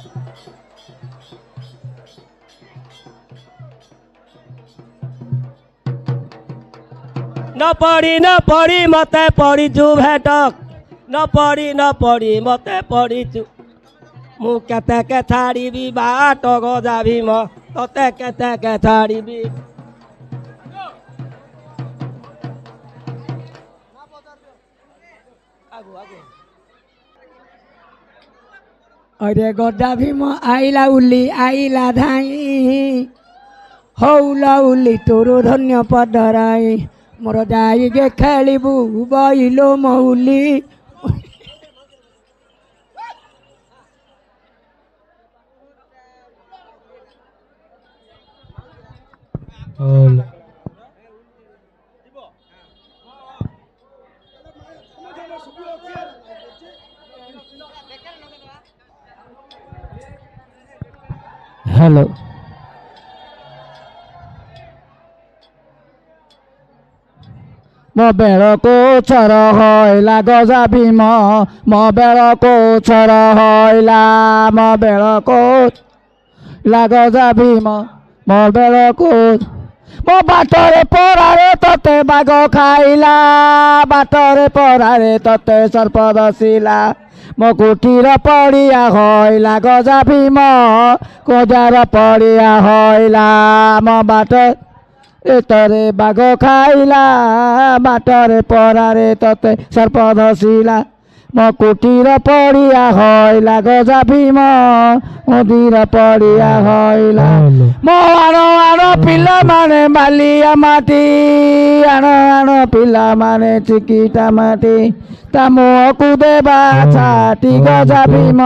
न पड़ी मते पड़ी चु भेटक न पड़ी मते पड़ी चु मु केते के छाड़ी बाट गजा भीम तोते केते के छाड़ी अरे गदा भीम आइला उली आइला धाई ହଉଲାଉଲି ତୋର ଧନ୍ୟ ପଦରାଏ ମୋର ଯାଇକେ ଖେଳିବୁ ବଇଲୋ ମଉଲି। हेलो ମୋ ବେଳକୁ ଚର ହଇଲା ଗଜା ଭୀମ ମୋ ବେଳକୁ ଚର ହଇଲା ମୋ ବେଳକୁ ଗଜା ଭୀମ ମୋ ବେଳକୁ ମୋ ବାଟରେ ପରାରେ ତତେ ବାଘ ଖାଇଲା ବାଟରେ ପରାରେ ତତେ ସର୍ପ ଦଶିଲା ମୋ କୁଟୀର ପଡ଼ିଆ ହଇଲା ଗଜା ଭୀମ କୋଜାର ପଡ଼ିଆ ହଇଲା ମୋ ବାଟ ଏତରେ ବାଘ ଖାଇଲା ବାଟରେ ପରାରେ ତତେ ସର୍ପ ଧସିଲା ମୋ କୁଟୀର ପଡ଼ିଆ ହଇଲା ଗଜା ଭୀମ ମନ୍ଦିର ପଡ଼ିଆ ହଇଲା ମୋ ଆଣ ଆଣ ପିଲାମାନେ ବାଲିଆ ମାଟି ଆଣ ଆଣ ପିଲାମାନେ ଚିକିଟା ମାଟି ତା ମୁହଁକୁ ଦେବା ଛାଟି ଗଜା ଭୀମ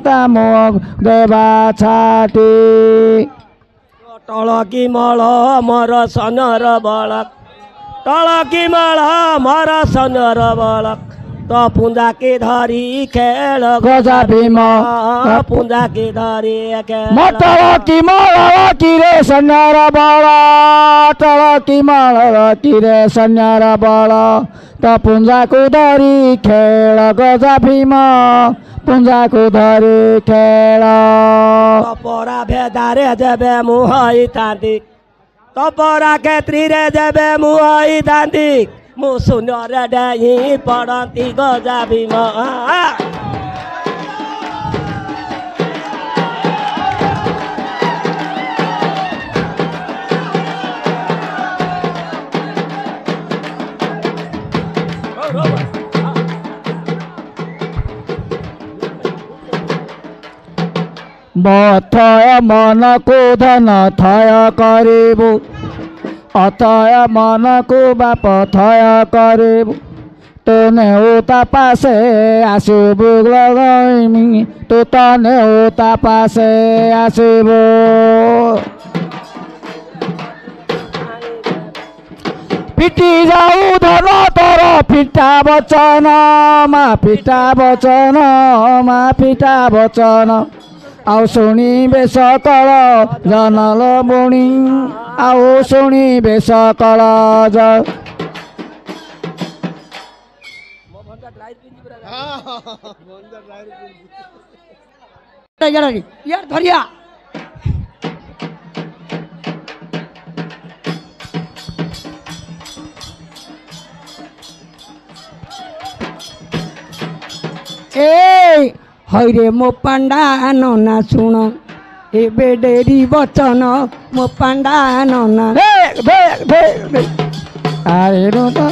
ତା ମୁହଁକୁ ଦେବା ଛାଟି ଟଳକି ମଳ ମୋର ସନର ବଳକ ଟଳକି ମଳ ମୋର ସନର ବଳକ ତ ପୁଞ୍ଜାକେ ଧରି ଖେଳ ଗଜା ଭୀମ ପୁଞ୍ଜାକେ ଧରି ଖେଳ ମଟଳ କି ମଳ କିରେ ସୈନ୍ୟର ବଳ ଟଳ କି ମଳ କିରେ ସୈନ୍ୟର ବଳ ତ ପୁଞ୍ଜାକୁ ଧରି ଖେଳ ଗଜା ଭୀମ ପୁଞ୍ଜାକୁ ଧରି ଖେଳ ତପରା ଭେଦାରେ ଯେବେ ମୁଁ ହୋଇଥାନ୍ତି ତପରା କ୍ଷେତ୍ରୀରେ ଯେବେ ମୁଁ ହୋଇଥାନ୍ତି ମୁଁ ଶୂନ୍ୟରେ ଡେଇଁ ପଡ଼ନ୍ତି ଗଜା ଭୀମ ଅଥୟ ମନକୁ ଧନ ଥୟ କରିବୁ ଅଥୟ ମନକୁ ବାପ ଥୟ କରିବୁ ତୁ ନେଉ ତା ପାଶେ ଆସିବୁ ତୁ ତ ନେଉ ତା ପାଶେ ଆସିବୁ ପିଟି ଯାଉ ଧନ ତୋର ପିଟା ବଚନ ମା ପିଟା ବଚନ ମା ପିଟା ବଚନ ଆଉ ଶୁଣିବେ ସକଳ ଜନଲ ବୁଣି ଆଉ ଶୁଣିବେ ସକଳ यार धरिया ए हईरे मो पांडा नना शुण एबे डेरी बचन मो पांडा नना अरे रो तो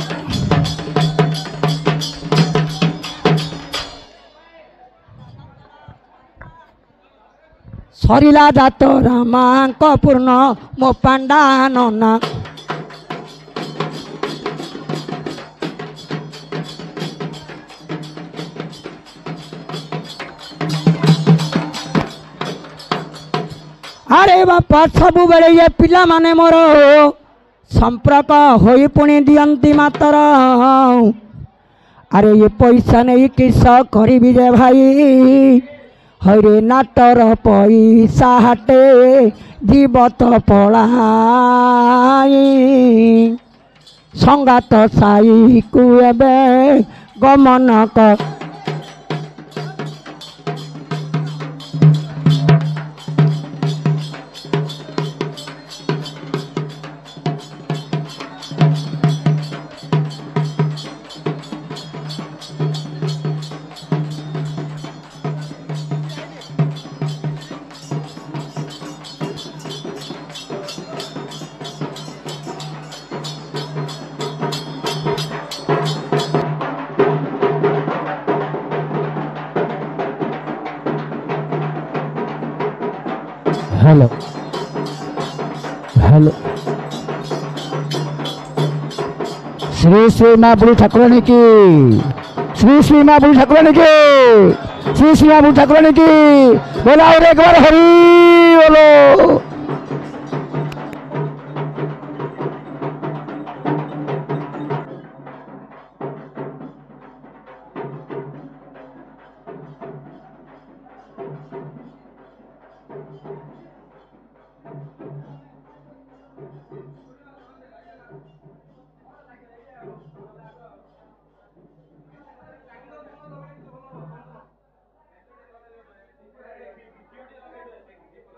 सरिला जात रामांक पूर्ण मो पांडा नना अरे बापा सबु बेले ये पिला माने मोर संपर्क होई पुणी दियंती मातर अरे ये पैसा नहीं किस करी रे भाई हरे नाटर पैसा हाटे जीवत पलाई संगात साई को एबे गमन कर हेलो हेलो श्री श्री माँ बुढ़ी ठाकुरानी की, श्री श्री माँ बुढ़ी ठाकुरानी की, श्री श्री माँ बुढ़ी ठाकुरानी की। बोला और एक बार हरी बोलो।